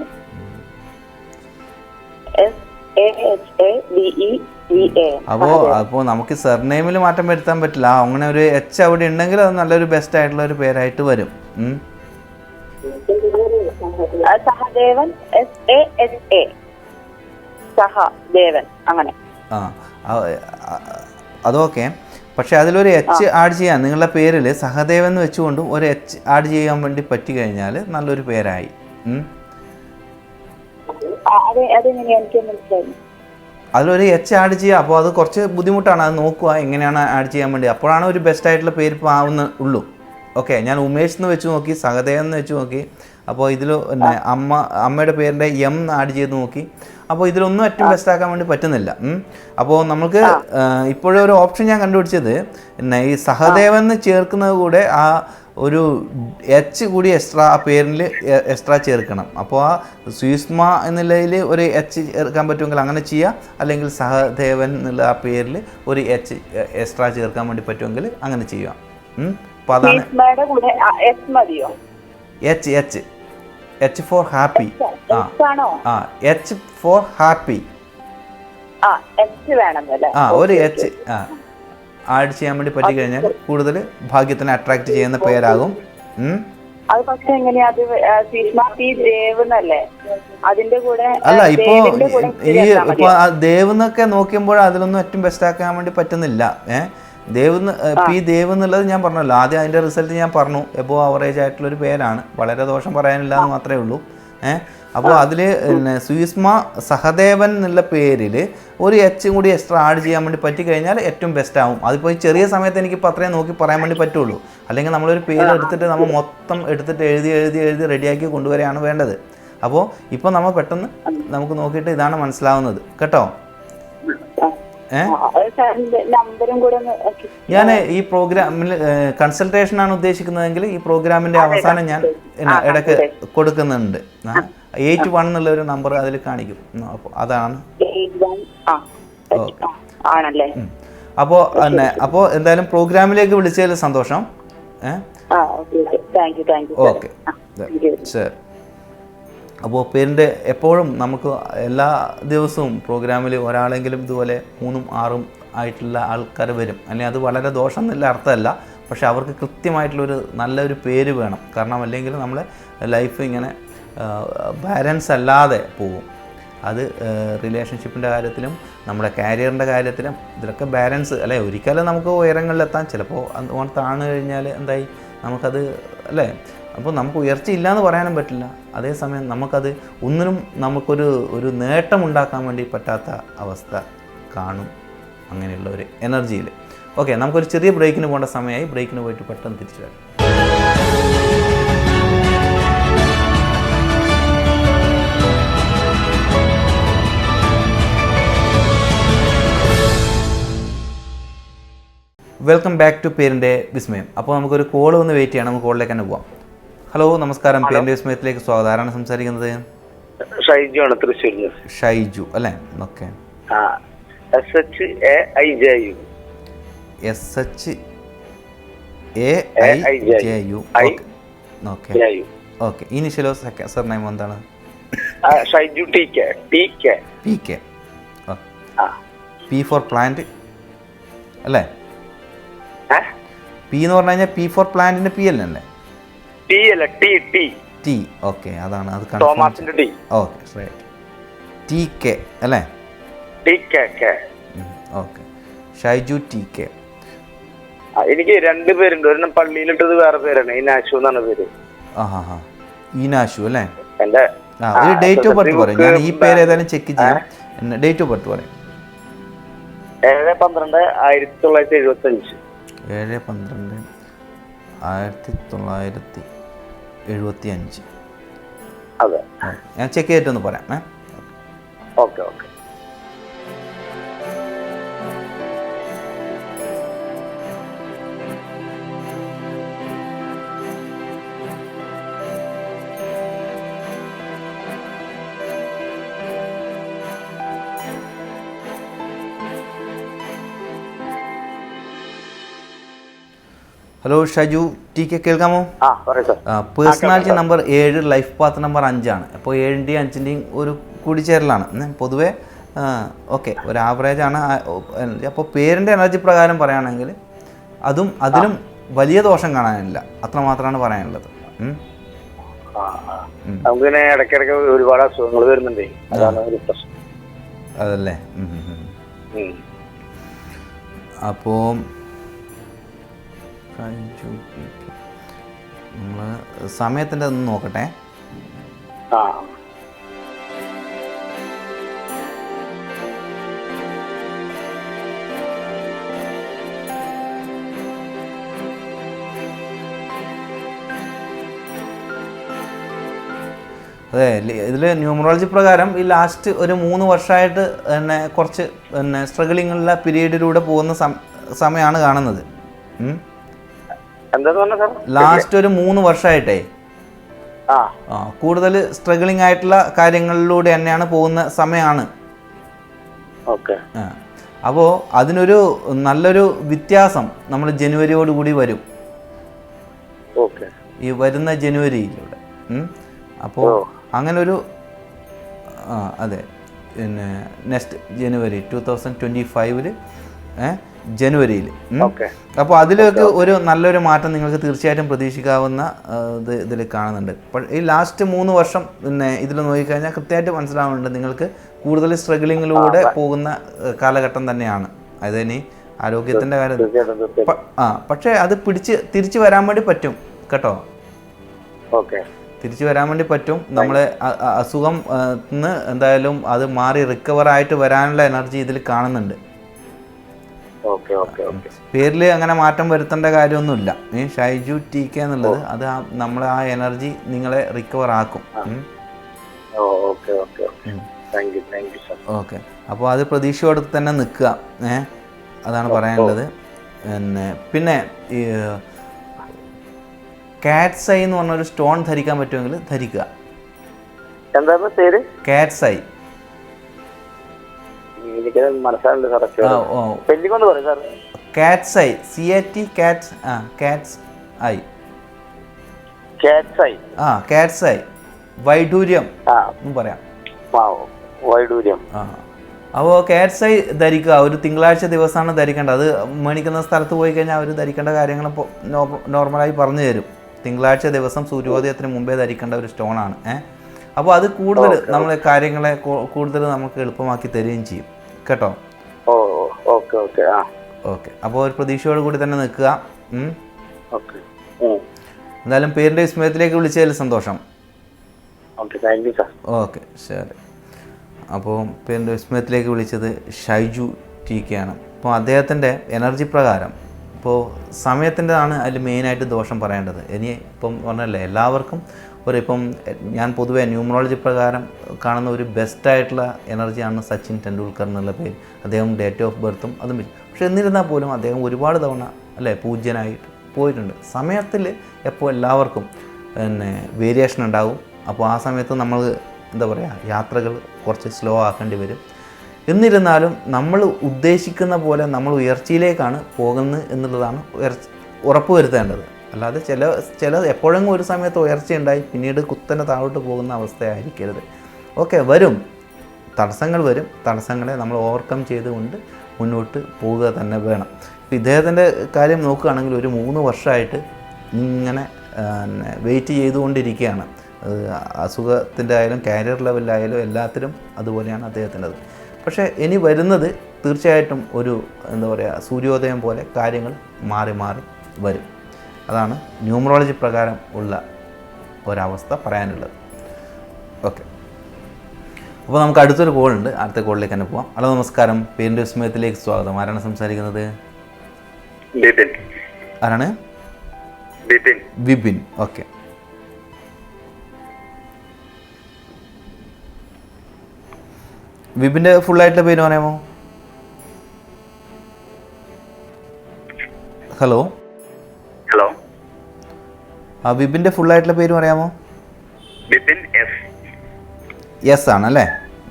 അപ്പോൾ നമുക്ക് സർനെയിമിൽ മാറ്റം വരുത്താൻ പറ്റില്ല. അങ്ങനെ ഒരു എച്ച് അവിടെ ഉണ്ടെങ്കിൽ അത് നല്ലൊരു ബെസ്റ്റ് ആയിട്ടുള്ള ഒരു പേരായിട്ട് വരും. സഹദേവൻ, സഹദേവൻ, അങ്ങനെ. അതൊക്കെ. പക്ഷെ അതിലൊരു എച്ച് ആഡ് ചെയ്യാൻ നിങ്ങളുടെ പേരിൽ സഹദേവൻ എന്ന് വെച്ചുകൊണ്ടും ഒരു എച്ച് ആഡ് ചെയ്യാൻ വേണ്ടി പറ്റി കഴിഞ്ഞാൽ നല്ലൊരു പേരായി. അതിലൊരു എച്ച് ആഡ് ചെയ്യുക. അപ്പോൾ അത് കുറച്ച് ബുദ്ധിമുട്ടാണ്. അത് നോക്കുക എങ്ങനെയാണ് ആഡ് ചെയ്യാൻ വേണ്ടി. അപ്പോഴാണ് ഒരു ബെസ്റ്റ് ആയിട്ടുള്ള പേര് ഇപ്പോൾ ആവുന്നുള്ളൂ. ഓക്കെ. ഞാൻ ഉമേഷ് എന്ന് വെച്ച് നോക്കി, സഹദേവൻ എന്ന് വെച്ച് നോക്കി. അപ്പോൾ ഇതിൽ പിന്നെ അമ്മയുടെ പേരിൻ്റെ എം ആഡ് ചെയ്ത് നോക്കി. അപ്പോൾ ഇതിലൊന്നും ഏറ്റവും ബെസ്റ്റ് ആക്കാൻ വേണ്ടി പറ്റുന്നില്ല. അപ്പോൾ നമുക്ക് ഇപ്പോഴൊരു ഒരു ഓപ്ഷൻ ഞാൻ കണ്ടുപിടിച്ചത് പിന്നെ ഈ സഹദേവൻ എന്ന് ചേർക്കുന്നത് കൂടെ ആ ഒരു എച്ച് കൂടി എക്സ്ട്രാ ആ പേരിൽ എക്സ്ട്രാ ചേർക്കണം. അപ്പോൾ ആ സുസ്മ എന്നുള്ളതിൽ ഒരു എച്ച് ചേർക്കാൻ പറ്റുമെങ്കിൽ അങ്ങനെ ചെയ്യുക. അല്ലെങ്കിൽ സഹദേവൻ എന്നുള്ള ആ പേരിൽ ഒരു എച്ച് എക്സ്ട്രാ ചേർക്കാൻ വേണ്ടി പറ്റുമെങ്കിൽ അങ്ങനെ ചെയ്യുക. അപ്പോൾ അതാണ് H four happy. H four happy. ഒരു എച്ച് ആഡ് ചെയ്യാൻ വേണ്ടി പറ്റി കഴിഞ്ഞാൽ കൂടുതൽ ഭാഗ്യത്തിനെ അട്രാക്ട് ചെയ്യുന്ന പേരാകും. അല്ല, ഇപ്പോ ദേവ് എന്നൊക്കെ നോക്കുമ്പോൾ അതിലൊന്നും ഏറ്റവും ബെസ്റ്റ് ആക്കാൻ വേണ്ടി പറ്റുന്നില്ല. പി ദേവ് എന്നുള്ളത് ഞാൻ പറഞ്ഞല്ലോ. ആദ്യം അതിൻ്റെ റിസൾട്ട് ഞാൻ പറഞ്ഞു. എബോ ആവറേജ് ആയിട്ടുള്ളൊരു പേരാണ്. വളരെ ദോഷം പറയാനില്ല എന്ന് മാത്രമേ ഉള്ളൂ. അപ്പോൾ അതിൽ സുസ്മ സഹദേവൻ എന്നുള്ള പേരിൽ ഒരു എച്ചും കൂടി എക്സ്ട്രാ ആഡ് ചെയ്യാൻ വേണ്ടി പറ്റി കഴിഞ്ഞാൽ ഏറ്റവും ബെസ്റ്റ് ആവും. അതിപ്പോൾ ചെറിയ സമയത്ത് എനിക്കിപ്പോൾ അത്രയും നോക്കി പറയാൻ വേണ്ടി പറ്റുള്ളൂ. അല്ലെങ്കിൽ നമ്മളൊരു പേര് എടുത്തിട്ട് നമ്മൾ മൊത്തം എടുത്തിട്ട് എഴുതി റെഡിയാക്കി കൊണ്ടുവരികയാണ് വേണ്ടത്. അപ്പോൾ ഇപ്പോൾ നമ്മൾ പെട്ടെന്ന് നമുക്ക് നോക്കിയിട്ട് ഇതാണ് മനസ്സിലാവുന്നത് കേട്ടോ. നമ്പറും കൂടെ ഞാൻ ഈ പ്രോഗ്രാമിൽ കൺസൾട്ടേഷനാണ് ഉദ്ദേശിക്കുന്നതെങ്കിൽ ഈ പ്രോഗ്രാമിൻ്റെ അവസാനം ഞാൻ ഇടയ്ക്ക് കൊടുക്കുന്നുണ്ട്. 81 എന്നുള്ള ഒരു നമ്പർ അതിൽ കാണിക്കും. അപ്പോൾ അതാണ്. അപ്പോൾ എന്തായാലും പ്രോഗ്രാമിലേക്ക് വിളിച്ചതിൽ സന്തോഷം. ഓക്കെ ശരി. അപ്പോൾ പേരിൻ്റെ എപ്പോഴും നമുക്ക് എല്ലാ ദിവസവും പ്രോഗ്രാമിൽ ഒരാളെങ്കിലും ഇതുപോലെ 3ഉം 6ഉം ആയിട്ടുള്ള ആൾക്കാർ വരും. അല്ലെങ്കിൽ അത് വളരെ ദോഷം എന്നുള്ള അർത്ഥമല്ല, പക്ഷെ അവർക്ക് കൃത്യമായിട്ടുള്ളൊരു നല്ലൊരു പേര് വേണം. കാരണം അല്ലെങ്കിൽ നമ്മളെ ലൈഫ് ഇങ്ങനെ ബാലൻസ് അല്ലാതെ പോകും. അത് റിലേഷൻഷിപ്പിൻ്റെ കാര്യത്തിലും നമ്മുടെ കാരിയറിൻ്റെ കാര്യത്തിലും ഇതിലൊക്കെ ബാലൻസ് അല്ലേ. ഒരിക്കലും നമുക്ക് ഉയരങ്ങളിലെത്താൻ ചിലപ്പോൾ അതുകൊണ്ട് താഴ്ന്നു കഴിഞ്ഞാൽ എന്തായി നമുക്കത് അല്ലേ. അപ്പോൾ നമുക്ക് ഉയർച്ചയില്ല എന്ന് പറയാനും പറ്റില്ല. അതേസമയം നമുക്കത് ഒന്നിനും നമുക്കൊരു നേട്ടമുണ്ടാക്കാൻ വേണ്ടി പറ്റാത്ത അവസ്ഥ കാണും അങ്ങനെയുള്ള ഒരു എനർജിയിൽ. ഓക്കെ, നമുക്കൊരു ചെറിയ ബ്രേക്കിന് പോകേണ്ട സമയമായി. ബ്രേക്കിന് പോയിട്ട് പെട്ടെന്ന് തിരിച്ചു വരാം. വെൽക്കം ബാക്ക് ടു പേരിൻ്റെ വിസ്മയം. അപ്പോൾ നമുക്കൊരു കോൾ ഒന്ന് വെയിറ്റ് ചെയ്യണം. നമുക്ക് കോളിലേക്ക് തന്നെ പോവാം. ഹലോ, നമസ്കാരം. പേരിൻ്റെ വിസ്മയത്തിലേക്ക് സ്വാഗതം. ആരാണ് സംസാരിക്കുന്നത്? ഷൈജു ആണ്, തൃശ്ശൂരിൽ. ഷൈജു അല്ലേ? ഓക്കെ. SHAIJU. Okay okay. ഇനിഷ്യലോ സർനെയിം എന്താണ്? Shaiju PK. P for plant അല്ലേ? പി എന്ന് പറഞ്ഞു കഴിഞ്ഞാൽ P ഫോർ പ്ലാന്റിന്റെ P അല്ലേ? T. ഓക്കെ, അതാണ് അത്. ഓക്കെ, TK അല്ലേ? Okay, Shaiju TK. എനിക്ക് 2 പേരുണ്ട്. ഒരെണ്ണം പള്ളിയിലിട്ടത് വേറെ പേരാണ്, ഈനാശു എന്നാണ് പേര്. ഈനാശു അല്ലേ? ഒരു ഡേറ്റ് ഓഫ് ബർത്ത് പറയും. ഞാൻ ഈ പേര് ഏതായാലും ചെക്ക് ചെയ്യാം. ഡേറ്റ് ഓഫ് ബർത്ത് പറയും. 7/12/1975. 7/12/1975. അതെ, ഞാൻ ചെക്ക് ചെയ്തിട്ടൊന്ന് പറയാം. ഓക്കെ. ഹലോ ഷൈജു TK, കേൾക്കാമോ? Personality number 7, life path number 5 ആണ്. അപ്പോൾ 7ൻ്റെയും 5ൻ്റെയും ഒരു കൂടിച്ചേരലാണ് പൊതുവേ. ഓക്കെ, ഒരു ആവറേജാണ്. അപ്പോൾ പേരിൻ്റെ എനർജി പ്രകാരം പറയുകയാണെങ്കിൽ അതിലും വലിയ ദോഷം കാണാനില്ല, അത്രമാത്രമാണ് പറയാനുള്ളത്. നമുക്കിങ്ങനെ ഇടയ്ക്കിടയ്ക്ക് ഒരുപാട് അസുഖങ്ങൾ വരുന്നുണ്ട്, അതാണ് ഒരു പ്രശ്നം. അതല്ലേ? അപ്പോൾ നമ്മൾ സമയത്തിൻ്റെ ഒന്ന് നോക്കട്ടെ. അതെ, ഇതിൽ ന്യൂമറോളജി പ്രകാരം ഈ ലാസ്റ്റ് ഒരു 3 വർഷമായിട്ട് തന്നെ കുറച്ച് സ്ട്രഗിളിങ്ങുള്ള പീരീഡിലൂടെ പോകുന്ന സമയമാണ് കാണുന്നത്. ലാസ്റ്റ് ഒരു 3 വർഷമായിട്ടേ കൂടുതൽ സ്ട്രഗിളിംഗ് ആയിട്ടുള്ള കാര്യങ്ങളിലൂടെ തന്നെയാണ് പോകുന്ന സമയമാണ്. അപ്പോൾ അതിനൊരു നല്ലൊരു വ്യത്യാസം നമ്മൾ ജനുവരിയോടുകൂടി വരും, ഈ വരുന്ന ജനുവരിയിലൂടെ. അപ്പോൾ അങ്ങനെ ഒരു അതെ, പിന്നെ നെക്സ്റ്റ് ജനുവരി 2025 ജനുവരിയിൽ. അപ്പോൾ അതിലേക്ക് ഒരു നല്ലൊരു മാറ്റം നിങ്ങൾക്ക് തീർച്ചയായിട്ടും പ്രതീക്ഷിക്കാവുന്ന ഇതിൽ കാണുന്നുണ്ട്. ഈ ലാസ്റ്റ് 3 വർഷം പിന്നെ ഇതിൽ നോക്കിക്കഴിഞ്ഞാൽ കൃത്യമായിട്ട് മനസ്സിലാവുന്നുണ്ട് നിങ്ങൾക്ക് കൂടുതൽ സ്ട്രഗിളിങ്ങിലൂടെ പോകുന്ന കാലഘട്ടം തന്നെയാണ്. അതായത് ഇനി ആരോഗ്യത്തിൻ്റെ കാര്യത്തിൽ പക്ഷേ അത് തിരിച്ചു വരാൻ വേണ്ടി പറ്റും കേട്ടോ. തിരിച്ചു വരാൻ വേണ്ടി പറ്റും. നമ്മളെ അസുഖം എന്തായാലും അത് മാറി റിക്കവറായിട്ട് വരാനുള്ള എനർജി ഇതിൽ കാണുന്നുണ്ട്. പേരിൽ അങ്ങനെ മാറ്റം വരുത്തേണ്ട കാര്യമൊന്നുമില്ല. ഷൈജു TK എന്നുള്ളത് അത് നമ്മളെ ആ എനർജി നിങ്ങളെ റിക്കവർ ആക്കും. Thank you sir. ഓക്കെ, അപ്പോൾ അത് പ്രതീക്ഷയോടെ തന്നെ നിൽക്കുക. അതാണ് പറയാനുള്ളത്. പിന്നെ ഈ കാറ്റ്സ് ഐ എന്ന് പറഞ്ഞൊരു സ്റ്റോൺ ധരിക്കാൻ പറ്റുമെങ്കിൽ ധരിക്കുക. എന്താണ് പേര്? Cat's eye. എനിക്ക് മനസ്സിലായില്ല സാർ. പെല്ലിക്കൊണ്ട് പറയും sir. Cat's eye, CAT cat's cat's eye. Cat's eye വൈഡൂര്യം എന്നും പറയാം. വൈഡൂര്യം. അപ്പോൾ കാറ്റ്സ് ഐ ധരിക്കുക. ഒരു തിങ്കളാഴ്ച ദിവസമാണ് ധരിക്കേണ്ടത്. അത് മേടിക്കുന്ന സ്ഥലത്ത് പോയി കഴിഞ്ഞാൽ അവർ ധരിക്കേണ്ട കാര്യങ്ങൾ നോർമലായി പറഞ്ഞു തരും. തിങ്കളാഴ്ച ദിവസം സൂര്യോദയത്തിന് മുമ്പേ ധരിക്കേണ്ട ഒരു സ്റ്റോണാണ്. അപ്പോൾ അത് കൂടുതൽ നമ്മളെ കാര്യങ്ങളെ കൂടുതൽ നമുക്ക് എളുപ്പമാക്കി തരികയും ചെയ്യും കേട്ടോ. ഓക്കെ, അപ്പോൾ ഒരു പ്രതീക്ഷയോട് കൂടി തന്നെ നിൽക്കുക. എന്തായാലും പേരിൻ്റെ വിസ്മയത്തിലേക്ക് വിളിച്ചതിൽ സന്തോഷം. ഓക്കെ, ശരി. അപ്പോൾ പേരിൻ്റെ വിസ്മയത്തിലേക്ക് വിളിച്ചത് ഷൈജു TK ആണ്. അപ്പോൾ അദ്ദേഹത്തിൻ്റെ എനർജി പ്രകാരം ഇപ്പോൾ സമയത്തിൻ്റെതാണ് അതിൽ മെയിനായിട്ട് ദോഷം പറയേണ്ടത്. ഇനി ഇപ്പം പറഞ്ഞല്ലേ എല്ലാവർക്കും ഇപ്പം ഞാൻ പൊതുവേ ന്യൂമറോളജി പ്രകാരം കാണുന്ന ഒരു ബെസ്റ്റായിട്ടുള്ള എനർജിയാണ് സച്ചിൻ ടെണ്ടുൽക്കർ എന്നുള്ള പേര്. അദ്ദേഹം ഡേറ്റ് ഓഫ് ബർത്തും അതും വരും. പക്ഷെ എന്നിരുന്നാൽ പോലും അദ്ദേഹം ഒരുപാട് തവണ പൂജ്യനായിട്ട് പോയിട്ടുണ്ട്. സമയത്തിൽ എപ്പോൾ എല്ലാവർക്കും വേരിയേഷൻ ഉണ്ടാകും. അപ്പോൾ ആ സമയത്ത് നമ്മൾ എന്താ പറയുക, യാത്രകൾ കുറച്ച് സ്ലോ ആക്കേണ്ടി വരും. എന്നിരുന്നാലും നമ്മൾ ഉദ്ദേശിക്കുന്ന പോലെ നമ്മൾ ഉയർച്ചയിലേക്കാണ് പോകുന്നത് എന്നുള്ളതാണ് ഉറപ്പ് വരുത്തേണ്ടത്. അല്ലാതെ ചില എപ്പോഴെങ്കിലും ഒരു സമയത്ത് ഉയർച്ചയുണ്ടായി പിന്നീട് കുത്തനെ താഴോട്ട് പോകുന്ന അവസ്ഥയായിരിക്കരുത്. ഓക്കെ, വരും തടസ്സങ്ങൾ വരും. തടസ്സങ്ങളെ നമ്മൾ ഓവർകം ചെയ്തുകൊണ്ട് മുന്നോട്ട് പോവുക തന്നെ വേണം. ഇപ്പം ഇദ്ദേഹത്തിൻ്റെ കാര്യം നോക്കുകയാണെങ്കിൽ ഒരു 3 വർഷമായിട്ട് ഇങ്ങനെ വെയിറ്റ് ചെയ്തുകൊണ്ടിരിക്കുകയാണ്. അസുഖത്തിൻ്റെ ആയാലും കാരിയർ ലെവലിലായാലും എല്ലാത്തിലും അതുപോലെയാണ് അദ്ദേഹത്തിൻ്റെത്. പക്ഷേ ഇനി വരുന്നത് തീർച്ചയായിട്ടും ഒരു എന്താ പറയുക സൂര്യോദയം പോലെ കാര്യങ്ങൾ മാറി മാറി വരും. അതാണ് ന്യൂമറോളജി പ്രകാരം ഉള്ള ഒരവസ്ഥ പറയാനുള്ളത്. ഓക്കെ, അപ്പോൾ നമുക്ക് അടുത്തൊരു കോളുണ്ട്. അടുത്ത കോളിലേക്ക് തന്നെ പോവാം. ഹലോ, നമസ്കാരം. പേരിൻ്റെ വിസ്മയത്തിലേക്ക് സ്വാഗതം. ആരാണ് സംസാരിക്കുന്നത്? ആരാണ്? വിപിൻ. ഓക്കെ, വിപിൻ്റെ ഫുള്ളായിട്ടുള്ള പേര് പറയാമോ? ഹലോ. വിപിൻ്റെ ഫുള്ളായിട്ടുള്ള പേര് പറയാമോ? യെസ് ആണല്ലേ?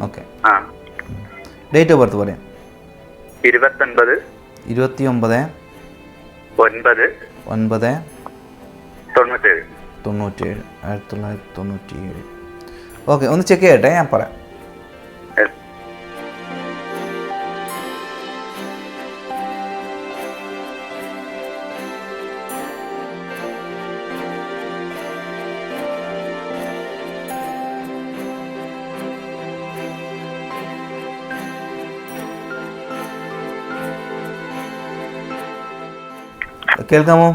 ഓക്കെ. ഡേറ്റ് ഓഫ് ബർത്ത് പറയാം. 29/9/1997. ഓക്കെ, ഒന്ന് ചെക്ക് ചെയ്യട്ടെ, ഞാൻ പറയാം. കേൾക്കാമോ?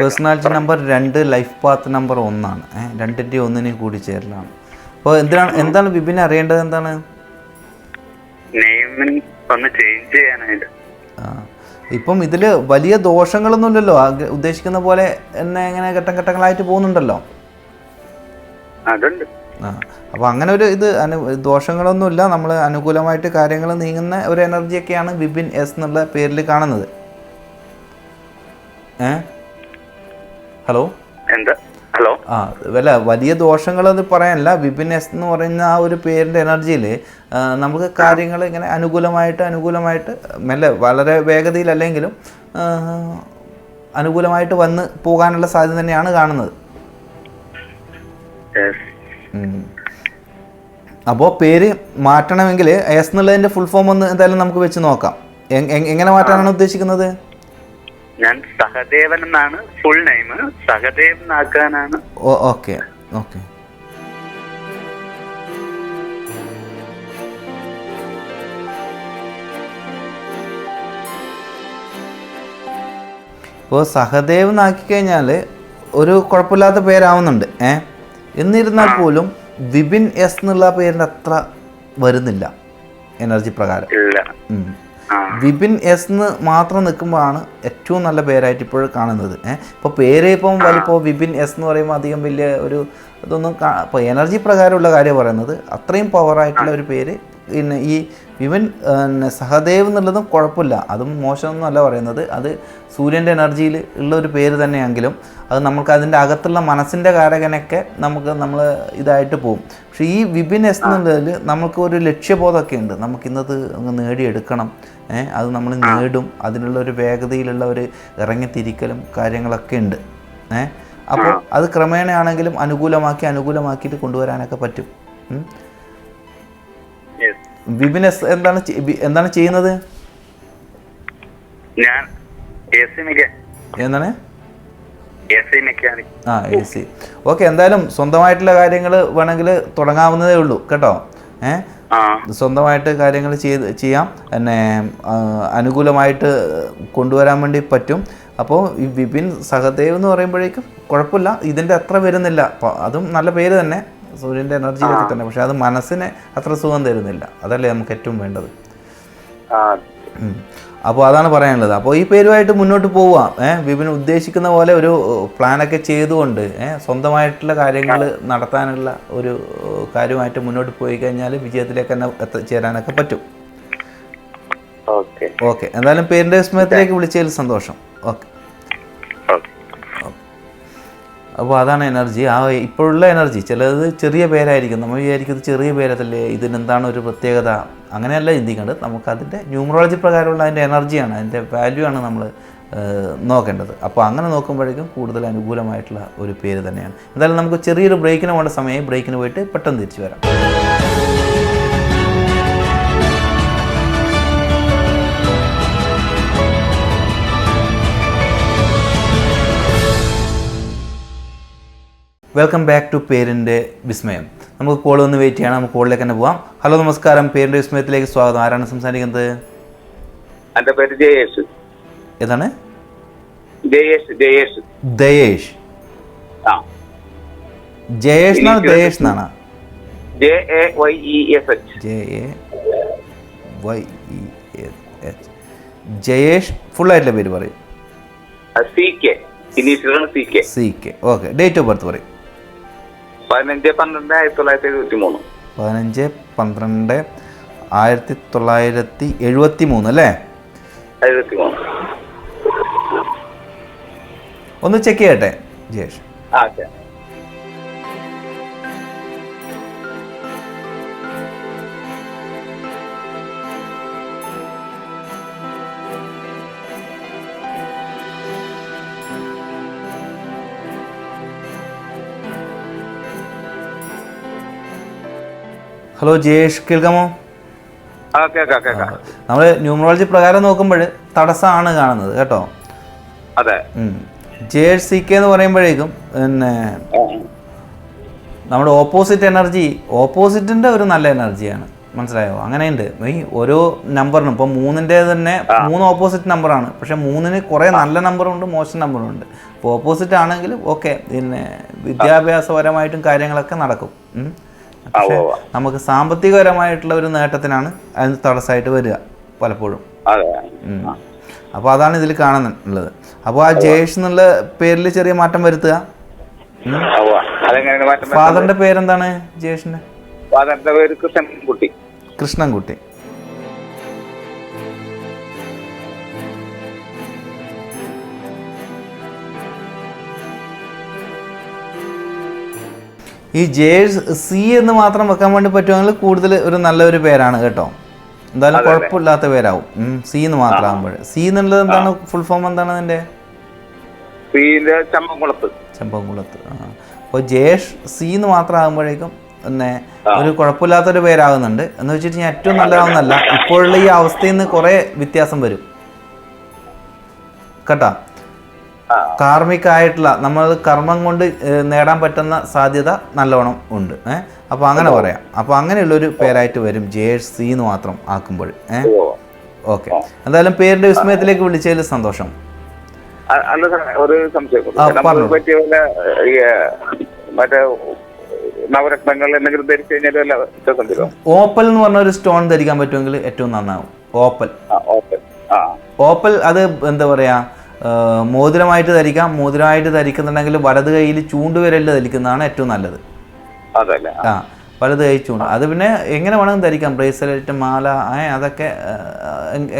Personality number 2, life path number 1 ആണ്. 2ൻ്റെ 1 കൂടി ചേരലാണ്. അപ്പോൾ എന്താണ് വിപിനെ അറിയേണ്ടത്? എന്താണ് ഇപ്പം ഇതിൽ വലിയ ദോഷങ്ങളൊന്നുമില്ലല്ലോ. ഉദ്ദേശിക്കുന്ന പോലെ എന്നെ ഇങ്ങനെ ഘട്ടങ്ങളായിട്ട് പോകുന്നുണ്ടല്ലോ. അപ്പോൾ അങ്ങനെ ഒരു ദോഷങ്ങളൊന്നുമില്ല. നമ്മൾ അനുകൂലമായിട്ട് കാര്യങ്ങൾ നീങ്ങുന്ന ഒരു എനർജിയൊക്കെയാണ് വിപിൻ എസ് എന്നുള്ള പേരിൽ കാണുന്നത്. ഹലോ. വലിയ ദോഷങ്ങളെന്ന് പറയാനല്ല. വിപിൻ എസ് എന്ന് പറയുന്ന ആ ഒരു പേരിൻ്റെ എനർജിയിൽ നമുക്ക് കാര്യങ്ങൾ ഇങ്ങനെ അനുകൂലമായിട്ട് മെല്ലെ വളരെ വേഗതയിലല്ലെങ്കിലും അനുകൂലമായിട്ട് വന്ന് പോകാനുള്ള സാധ്യത തന്നെയാണ് കാണുന്നത്. അപ്പോൾ പേര് മാറ്റണമെങ്കിൽ എസ് എന്നുള്ളതിൻ്റെ ഫുൾ ഫോം ഒന്ന് എന്തായാലും നമുക്ക് വെച്ച് നോക്കാം. എങ്ങനെ മാറ്റാനാണ് ഉദ്ദേശിക്കുന്നത്? ഞാൻ സഹദേവൻ എന്നാണ് ഫുൾ നെയിം. സഹദേവ് എന്നാക്കാനാണ്. ഓക്കെ. ഇപ്പോൾ സഹദേവ് എന്നാക്കി കഴിഞ്ഞാൽ ഒരു കുഴപ്പമില്ലാത്ത പേരാവുന്നുണ്ട്. എന്നിരുന്നാൽ പോലും വിപിൻ എസ് എന്നുള്ള പേരിൻ്റെ അത്ര വരുന്നില്ല എനർജി പ്രകാരം. വിപിൻ എസ് എന്ന് മാത്രം നിൽക്കുമ്പോഴാണ് ഏറ്റവും നല്ല പേരായിട്ട് ഇപ്പോഴും കാണുന്നത്. ഇപ്പോൾ പേര് ഇപ്പം വലിപ്പോൾ വിപിൻ എസ് എന്ന് പറയുമ്പോൾ അധികം വലിയ ഒരു ഇതൊന്നും ഇപ്പോൾ എനർജി പ്രകാരമുള്ള കാര്യം പറയുന്നത്, അത്രയും പവറായിട്ടുള്ള ഒരു പേര്. പിന്നെ ഈ വിപിൻ സഹദേവ് എന്നുള്ളതും കുഴപ്പമില്ല, അതും മോശമൊന്നും അല്ല പറയുന്നത്. അത് സൂര്യൻ്റെ എനർജിയിൽ ഉള്ള ഒരു പേര് തന്നെയെങ്കിലും അത് നമുക്ക് അതിൻ്റെ അകത്തുള്ള മനസ്സിൻ്റെ കാരകനൊക്കെ നമ്മൾ ഇതായിട്ട് പോകും. പക്ഷേ ഈ വിപിൻ എസ് എന്നുള്ളതിൽ നമുക്ക് ഒരു ലക്ഷ്യബോധമൊക്കെ ഉണ്ട്, നമുക്കിന്നത് അങ്ങ് നേടിയെടുക്കണം, അത് നമ്മൾ നേടും, അതിനുള്ള ഒരു വേഗതയിലുള്ള ഒരു ഇറങ്ങിത്തിരിക്കലും കാര്യങ്ങളൊക്കെ ഉണ്ട്. അപ്പോൾ അത് ക്രമേണയാണെങ്കിലും അനുകൂലമാക്കിയിട്ട് കൊണ്ടുവരാനൊക്കെ പറ്റും. വിപിൻ എസ് എന്താണ് ചെയ്യുന്നത്? എന്താണ്? AC. ഓക്കെ, എന്തായാലും സ്വന്തമായിട്ടുള്ള കാര്യങ്ങൾ വേണമെങ്കിൽ തുടങ്ങാവുന്നതേ ഉള്ളൂ കേട്ടോ. സ്വന്തമായിട്ട് കാര്യങ്ങൾ ചെയ്യാം, പിന്നെ അനുകൂലമായിട്ട് കൊണ്ടുവരാൻ വേണ്ടി പറ്റും. അപ്പോൾ ഈ വിപിൻ സഹദേവ് എന്ന് പറയുമ്പോഴേക്കും കുഴപ്പമില്ല, ഇതിൻ്റെ അത്ര വരുന്നില്ല. അതും നല്ല പേര് തന്നെ, സൂര്യൻ്റെ എനർജിയിലൊക്കെ തന്നെ. പക്ഷെ അത് മനസ്സിന് അത്ര സുഖം തരുന്നില്ല, അതല്ലേ നമുക്ക് ഏറ്റവും വേണ്ടത്. അപ്പോൾ അതാണ് പറയാനുള്ളത്. അപ്പോൾ ഈ പേരുമായിട്ട് മുന്നോട്ട് പോവാം. വിപിൻ ഉദ്ദേശിക്കുന്ന പോലെ ഒരു പ്ലാനൊക്കെ ചെയ്തുകൊണ്ട് സ്വന്തമായിട്ടുള്ള കാര്യങ്ങൾ നടത്താനുള്ള ഒരു കാര്യമായിട്ട് മുന്നോട്ട് പോയി കഴിഞ്ഞാൽ വിജയത്തിലേക്ക് തന്നെ എത്തിച്ചേരാനൊക്കെ പറ്റും. ഓക്കെ, എന്തായാലും പേരിൻ്റെ വിസ്മയത്തിലേക്ക് വിളിച്ചതിൽ സന്തോഷം. ഓക്കെ, അപ്പോൾ അതാണ് എനർജി. ഇപ്പോഴുള്ള എനർജി ചിലത് ചെറിയ പേരായിരിക്കും, നമ്മൾ വിചാരിക്കുന്നത് ചെറിയ പേരതല്ലേ, ഇതിനെന്താണ് ഒരു പ്രത്യേകത, അങ്ങനെയല്ല ചിന്തിക്കേണ്ടത്. നമുക്കതിൻ്റെ ന്യൂമറോളജി പ്രകാരമുള്ള അതിൻ്റെ എനർജിയാണ്, അതിൻ്റെ വാല്യൂ ആണ് നമ്മൾ നോക്കേണ്ടത്. അപ്പോൾ അങ്ങനെ നോക്കുമ്പോഴേക്കും കൂടുതൽ അനുകൂലമായിട്ടുള്ള ഒരു പേര് തന്നെയാണ്. എന്തായാലും നമുക്ക് ചെറിയൊരു ബ്രേക്കിന് വേണ്ട സമയമായി, ബ്രേക്കിന് പോയിട്ട് പെട്ടെന്ന് തിരിച്ചു വരാം. വെൽക്കം ബാക്ക് ടു പേരിൻ്റെ വിസ്മയം. നമുക്ക് കോൾ ഒന്ന് വെയിറ്റ് ചെയ്യണം, നമുക്ക് കോളിലേക്ക് തന്നെ പോവാം. ഹലോ, നമസ്കാരം, പേരിൻ്റെ വിസ്മയത്തിലേക്ക് സ്വാഗതം. ആരാണ് സംസാരിക്കുന്നത്? എൻ്റെ പേര് ജയേഷ്. ഏതാണ്? ജയേഷ്. ജയേഷ് എന്നാണ്, ജയേഷ് എന്നാണ്? ജയേഷ് ഫുൾ ആയിട്ടുള്ള പേര് പറയും. CK. Okay, date of birth പറയും. 15/12/1973. 15/12/1973 അല്ലേ? 73. ഒന്ന് ചെക്ക് ചെയ്യട്ടെ ജയേഷ്. ഹലോ ജയേഷ്, കേൾക്കാമോ? നമ്മൾ ന്യൂമറോളജി പ്രകാരം നോക്കുമ്പോൾ തടസ്സമാണ് കാണുന്നത് കേട്ടോ. അതെ. ജയേഷ് CK എന്ന് പറയുമ്പോഴേക്കും പിന്നെ നമ്മുടെ ഓപ്പോസിറ്റിൻ്റെ ഒരു നല്ല എനർജിയാണ്, മനസ്സിലായോ? അങ്ങനെയുണ്ട്. ഈ ഓരോ നമ്പറിനും ഇപ്പം 3ൻ്റെ തന്നെ 3 ഓപ്പോസിറ്റ് നമ്പറാണ്, പക്ഷെ 3ന് കുറേ നല്ല നമ്പറുണ്ട്, മോശം നമ്പറുണ്ട്. ഇപ്പോൾ ഓപ്പോസിറ്റ് ആണെങ്കിലും ഓക്കെ, പിന്നെ വിദ്യാഭ്യാസപരമായിട്ടും കാര്യങ്ങളൊക്കെ നടക്കും. പക്ഷെ നമുക്ക് സാമ്പത്തികപരമായിട്ടുള്ള ഒരു നേട്ടത്തിനാണ് അതിന് തടസ്സമായിട്ട് വരിക പലപ്പോഴും. അപ്പോൾ അതാണ് ഇതിൽ കാണുന്നുള്ളത്. അപ്പോൾ ആ ജയേഷ് എന്നുള്ള പേരിൽ ചെറിയ മാറ്റം വരുത്തുക. ഫാദറിന്റെ പേരെന്താണ് ജയേഷിന്റെ? ഫാദറിന്റെ പേര് കൃഷ്ണൻകുട്ടി. കൃഷ്ണൻകുട്ടി. ഈ ജയേഷ് C എന്ന് മാത്രം വെക്കാൻ വേണ്ടി പറ്റുമെങ്കിൽ കൂടുതൽ ഒരു നല്ലൊരു പേരാണ് കേട്ടോ. എന്തായാലും കുഴപ്പമില്ലാത്ത പേരാവും. C എന്ന് മാത്രം ആകുമ്പോൾ. C എന്നുള്ളത് എന്താണ്, ഫുൾ ഫോം എന്താണ് അതിന്റെ? ചമ്പംകുളത്ത്. അപ്പോൾ ജയേഷ് C എന്ന് മാത്രം ആകുമ്പോഴേക്കും പിന്നെ ഒരു കുഴപ്പമില്ലാത്തൊരു പേരാകുന്നുണ്ട്. എന്ന് വെച്ചിട്ട് ഞാൻ ഏറ്റവും നല്ലതാവുന്നല്ല, ഇപ്പോഴുള്ള ഈ അവസ്ഥയിൽ നിന്ന് കുറേ വ്യത്യാസം വരും കേട്ടോ. കാർമികമായിട്ടുള്ള നമ്മൾ കർമ്മം കൊണ്ട് നേടാൻ പറ്റുന്ന സാധ്യത നല്ലവണ്ണം ഉണ്ട്. അപ്പോൾ അങ്ങനെ പറയാം. അപ്പോൾ അങ്ങനെയുള്ളൊരു പേരായിട്ട് വരും ജയേഷ് C എന്ന് മാത്രം ആക്കുമ്പോൾ. ഓക്കെ, എന്തായാലും പേരിന്റെ വിസ്മയത്തിലേക്ക് വിളിച്ചതിൽ സന്തോഷം. ഒരു സംശയം, മറ്റേ നവരത്നങ്ങൾ എന്തെങ്കിലും ധരിച്ചു കഴിഞ്ഞാൽ ഓപ്പൽ എന്ന് പറഞ്ഞ ഒരു സ്റ്റോൺ ധരിക്കാൻ പറ്റുമെങ്കിൽ ഏറ്റവും നന്നാവും. ഓപ്പൽ. ഓപ്പൽ. ആ ഓപ്പൽ അത് എന്താ പറയുക, മോതിരമായിട്ട് ധരിക്കാം. മോതിരമായിട്ട് ധരിക്കുന്നുണ്ടെങ്കിൽ വലത് കൈയിൽ ചൂണ്ടുവിരലിൽ ധരിക്കുന്നതാണ് ഏറ്റവും നല്ലത്. അതല്ലേ? ആ വലത് കൈ ചൂണ്ട്. അത് പിന്നെ എങ്ങനെ വേണമെങ്കിൽ ധരിക്കാം, ബ്രേസ്ലെറ്റ്, മാല, അതൊക്കെ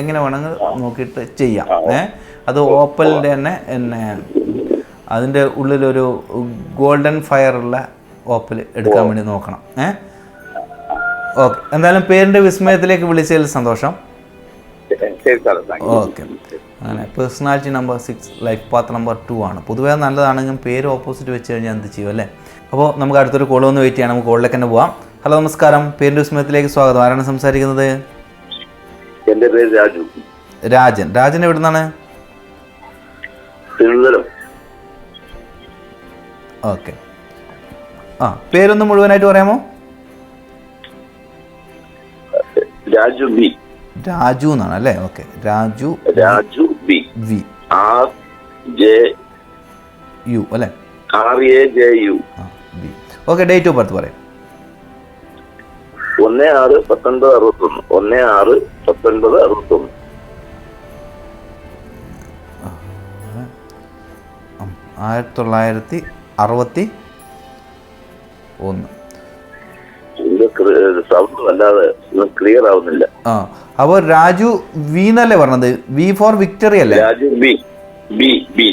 എങ്ങനെ വേണമെങ്കിൽ നോക്കിയിട്ട് ചെയ്യാം. അത് ഓപ്പലിൻ്റെ തന്നെ അതിൻ്റെ ഉള്ളിലൊരു ഗോൾഡൻ ഫയറുള്ള ഓപ്പൽ എടുക്കാൻ വേണ്ടി നോക്കണം. ഓക്കെ, എന്തായാലും പേരിൻ്റെ വിസ്മയത്തിലേക്ക് വിളിച്ചതിൽ സന്തോഷം. ഓക്കെ, അങ്ങനെ personality number 6 life path number 2 ആണ്. പൊതുവേ നല്ലതാണെങ്കിലും പേര് ഓപ്പോസിറ്റ് വെച്ച് കഴിഞ്ഞാൽ എന്ത് ചെയ്യും അല്ലേ? അപ്പോൾ നമുക്ക് അടുത്തൊരു കോൾ ഒന്ന് വെയിറ്റ് ചെയ്യണം. നമുക്ക് കോളിലേക്ക് തന്നെ പോവാം. ഹലോ, നമസ്കാരം. പേരിൻ്റെ വിസ്മയത്തിലേക്ക് സ്വാഗതം. ആരാണ് സംസാരിക്കുന്നത്? എന്റെ പേര് രാജു. രാജൻ. രാജൻ എവിടെ നിന്നാണ്? തിരുവനന്തപുരം. ഓക്കെ, പേരൊന്ന് മുഴുവനായിട്ട് പറയാമോ? രാജു ബി. രാജു എന്നാണ് അല്ലേ? Okay, Raju B. V R J U അല്ലേ? RAJU. B. Okay, date of birth പറയാം. 16/1961. 16/1961. 1961. സൗണ്ട് വല്ലാതെ ക്ലിയർ ആവുന്നില്ല. അപ്പോൾ രാജു വി എന്നല്ലേ പറഞ്ഞത്? വി ഫോർ വിക്ടറി അല്ലേ? രാജു ബി.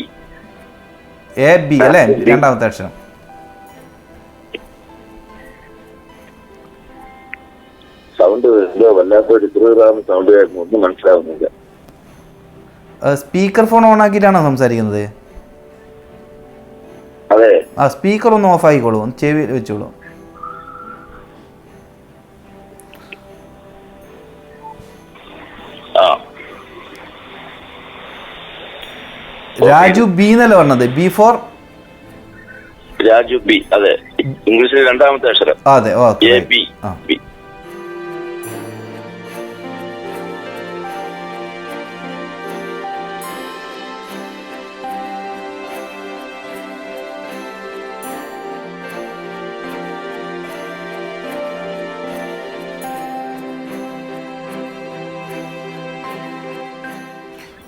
AB അല്ലേ രണ്ടാമത്തെ അക്ഷരം? സൗണ്ട് എന്തോ വല്ലാത്തൊരു സൗണ്ട് കേൾക്കുന്നു, ഒന്നും മനസ്സിലാവുന്നില്ല. സ്പീക്കർ ഫോൺ ഓൺ ആക്കിയിട്ടാണോ സംസാരിക്കുന്നത്? അതെ. സ്പീക്കർ ഒന്ന് ഓഫ് ആയിക്കോളൂ, ഒന്ന് ചെവി വെച്ചോളൂ. രാജു ബി എന്നല്ലേ പറഞ്ഞത്? B for Raju B. അതെ, ഇംഗ്ലീഷിൽ രണ്ടാമത്തെ അക്ഷരം. അതെ, okay.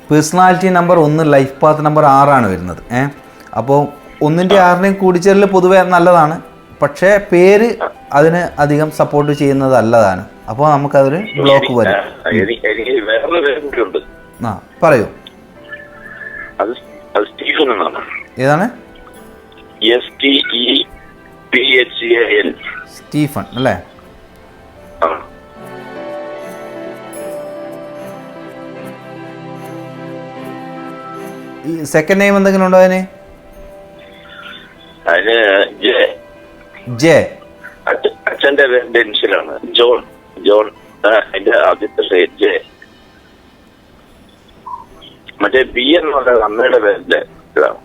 Personality number 1 life path number 6 ആണ് വരുന്നത്. അപ്പോൾ 1ൻ്റെ 6ൻ്റെയും കൂടിച്ചേരൽ പൊതുവെ നല്ലതാണ്, പക്ഷേ പേര് അതിന് അധികം സപ്പോർട്ട് ചെയ്യുന്നതല്ലതാണ്. അപ്പോൾ നമുക്കതൊരു ബ്ലോക്ക് വരും. പറയൂ. ഏതാണ്? സ്റ്റീഫൻ അല്ലേ? ഈ സെക്കൻഡ് നെയിം എന്തെങ്കിലും ഉണ്ടോ അതിന്? ജെ. അച്ഛന്റെ പേരിന്റെ ഇനിഷ്യലാണ് ജോൺ. അതിന്റെ ആദ്യത്തെ പേര് ജെ. മറ്റേ ബി എന്ന് പറഞ്ഞ അമ്മയുടെ പേരിന്റെ ഇതാണ്.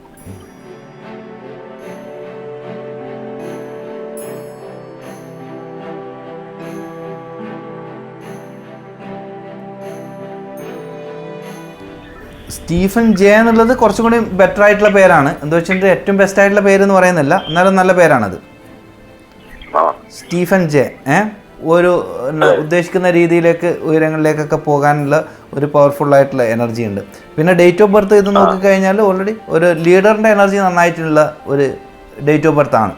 സ്റ്റീഫൻ ജെ എന്നുള്ളത് കുറച്ചും കൂടി ബെറ്റർ ആയിട്ടുള്ള പേരാണ്. എന്താ വെച്ചിട്ടുണ്ടെങ്കിൽ ഏറ്റവും ബെസ്റ്റ് ആയിട്ടുള്ള പേര് എന്ന് പറയുന്നില്ല, എന്നാലും നല്ല പേരാണത്. സ്റ്റീഫൻ ജെ ഒരു ഉദ്ദേശിക്കുന്ന രീതിയിലേക്ക് ഉയരങ്ങളിലേക്കൊക്കെ പോകാനുള്ള ഒരു പവർഫുൾ ആയിട്ടുള്ള എനർജി ഉണ്ട്. പിന്നെ ഡേറ്റ് ഓഫ് ബർത്ത് ഇത് നോക്കിക്കഴിഞ്ഞാൽ ഓൾറെഡി ഒരു ലീഡറിൻ്റെ എനർജി നന്നായിട്ടുള്ള ഒരു ഡേറ്റ് ഓഫ് ബർത്ത് ആണ്.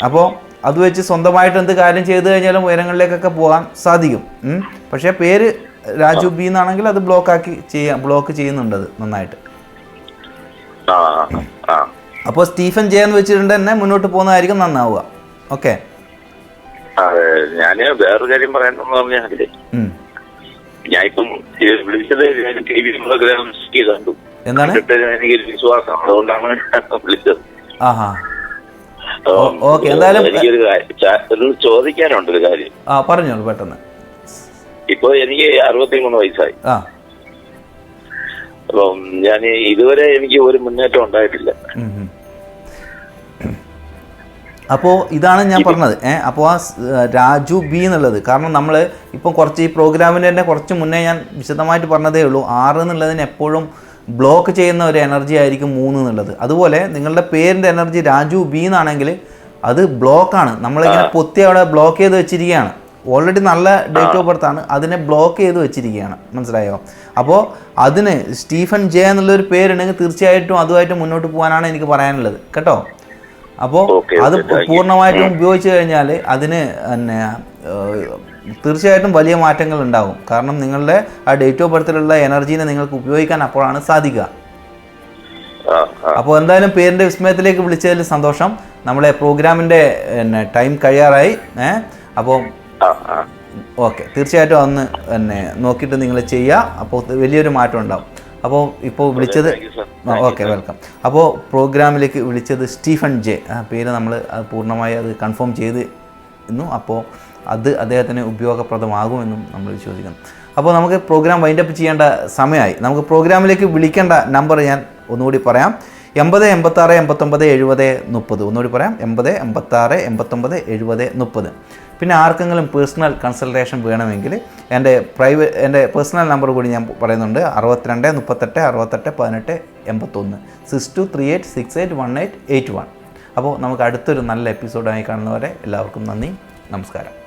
അപ്പോൾ അത് വെച്ച് സ്വന്തമായിട്ട് എന്ത് കാര്യം ചെയ്തു കഴിഞ്ഞാലും ഉയരങ്ങളിലേക്കൊക്കെ പോകാൻ സാധിക്കും. പക്ഷേ പേര് രാജു ബി എന്നാണെങ്കിൽ അത് ബ്ലോക്ക് ചെയ്യുന്നുണ്ട് അത് നന്നായിട്ട്. അപ്പോൾ സ്റ്റീഫൻ ജെ എന്ന് വെച്ചിട്ടുണ്ട് തന്നെ മുന്നോട്ട് പോകുന്നതായിരിക്കും നന്നാവുക. ഓക്കെ, ഞാന് വേറൊരു കാര്യം പറയാനെന്ന് പറഞ്ഞാൽ ഞാൻ ഇപ്പം വിളിച്ചത് TV പ്രോഗ്രാം കണ്ടു. എന്താണ്? എനിക്ക് വിശ്വാസം, അതുകൊണ്ടാണ് വിളിച്ചത്. ഓക്കെ, എന്തായാലും എനിക്കൊരു കാര്യം ചോദിക്കാനുണ്ട്. ഒരു കാര്യം പറഞ്ഞോളൂ പെട്ടെന്ന്. ഇപ്പൊ എനിക്ക് 63 വയസ്സായി. അപ്പം ഞാൻ ഇതുവരെ എനിക്ക് ഒരു മുന്നേറ്റം ഉണ്ടായിട്ടില്ല. അപ്പോൾ ഇതാണ് ഞാൻ പറഞ്ഞത്. അപ്പോൾ ആ രാജു ബി എന്നുള്ളത് കാരണം നമ്മൾ ഇപ്പം കുറച്ച് ഈ പ്രോഗ്രാമിൻ്റെ തന്നെ കുറച്ച് മുന്നേ ഞാൻ വിശദമായിട്ട് പറഞ്ഞതേ ഉള്ളൂ. 6 എന്നുള്ളതിന് എപ്പോഴും ബ്ലോക്ക് ചെയ്യുന്ന ഒരു എനർജി ആയിരിക്കും 3 എന്നുള്ളത്. അതുപോലെ നിങ്ങളുടെ പേരിൻ്റെ എനർജി രാജു ബി എന്നാണെങ്കിൽ അത് ബ്ലോക്കാണ്. നമ്മളിങ്ങനെ പൊത്തി അവിടെ ബ്ലോക്ക് ചെയ്ത് വെച്ചിരിക്കുകയാണ്. ഓൾറെഡി നല്ല ഡേറ്റ് ഓഫ് ബർത്ത് ആണ്, അതിനെ ബ്ലോക്ക് ചെയ്ത് വെച്ചിരിക്കുകയാണ്, മനസ്സിലായോ? അപ്പോൾ അതിന് സ്റ്റീഫൻ ജെ എന്നുള്ളൊരു പേരുണ്ടെങ്കിൽ തീർച്ചയായിട്ടും അതുമായിട്ട് മുന്നോട്ട് പോകാനാണ് എനിക്ക് പറയാനുള്ളത് കേട്ടോ. അപ്പോൾ അത് പൂർണ്ണമായിട്ടും ഉപയോഗിച്ച് കഴിഞ്ഞാൽ അതിന് പിന്നെ തീർച്ചയായിട്ടും വലിയ മാറ്റങ്ങൾ ഉണ്ടാകും. കാരണം നിങ്ങളുടെ ആ ഡേറ്റ് ഓഫ് ബർത്തിലുള്ള എനർജീനെ നിങ്ങൾക്ക് ഉപയോഗിക്കാൻ അപ്പോഴാണ് സാധിക്കുക. അപ്പോൾ എന്തായാലും പേരിൻ്റെ വിസ്മയത്തിലേക്ക് വിളിച്ചതിൽ സന്തോഷം. നമ്മളെ പ്രോഗ്രാമിൻ്റെ ടൈം കഴിയാറായി. അപ്പോൾ ഓക്കെ, തീർച്ചയായിട്ടും അന്ന് തന്നെ നോക്കിയിട്ട് നിങ്ങൾ ചെയ്യുക. അപ്പോൾ വലിയൊരു മാറ്റം ഉണ്ടാവും. അപ്പോൾ ഇപ്പോൾ വിളിച്ചത് ഓക്കെ, വെൽക്കം. അപ്പോൾ പ്രോഗ്രാമിലേക്ക് വിളിച്ചത് സ്റ്റീഫൻ ജെ, ആ പേര് നമ്മൾ പൂർണ്ണമായി അത് കൺഫേം ചെയ്ത് ഇന്നു. അപ്പോൾ അത് അദ്ദേഹത്തിന് ഉപയോഗപ്രദമാകുമെന്നും നമ്മൾ വിശ്വസിക്കുന്നു. അപ്പോൾ നമുക്ക് പ്രോഗ്രാം വൈൻഡപ്പ് ചെയ്യേണ്ട സമയമായി. നമുക്ക് പ്രോഗ്രാമിലേക്ക് വിളിക്കേണ്ട നമ്പർ ഞാൻ ഒന്നുകൂടി പറയാം. 80 86 89 70 30. ഒന്നുകൂടി പറയാം, 80 86 89 70 30. പിന്നെ ആർക്കെങ്കിലും പേഴ്സണൽ കൺസൾട്ടേഷൻ വേണമെങ്കിൽ എൻ്റെ പേഴ്സണൽ നമ്പർ കൂടി ഞാൻ പറയുന്നുണ്ട്. 62 38 68 18 81 6238 681881. അപ്പോൾ നമുക്ക് അടുത്തൊരു നല്ല എപ്പിസോഡായി കാണുന്നവരെ എല്ലാവർക്കും നന്ദി, നമസ്കാരം.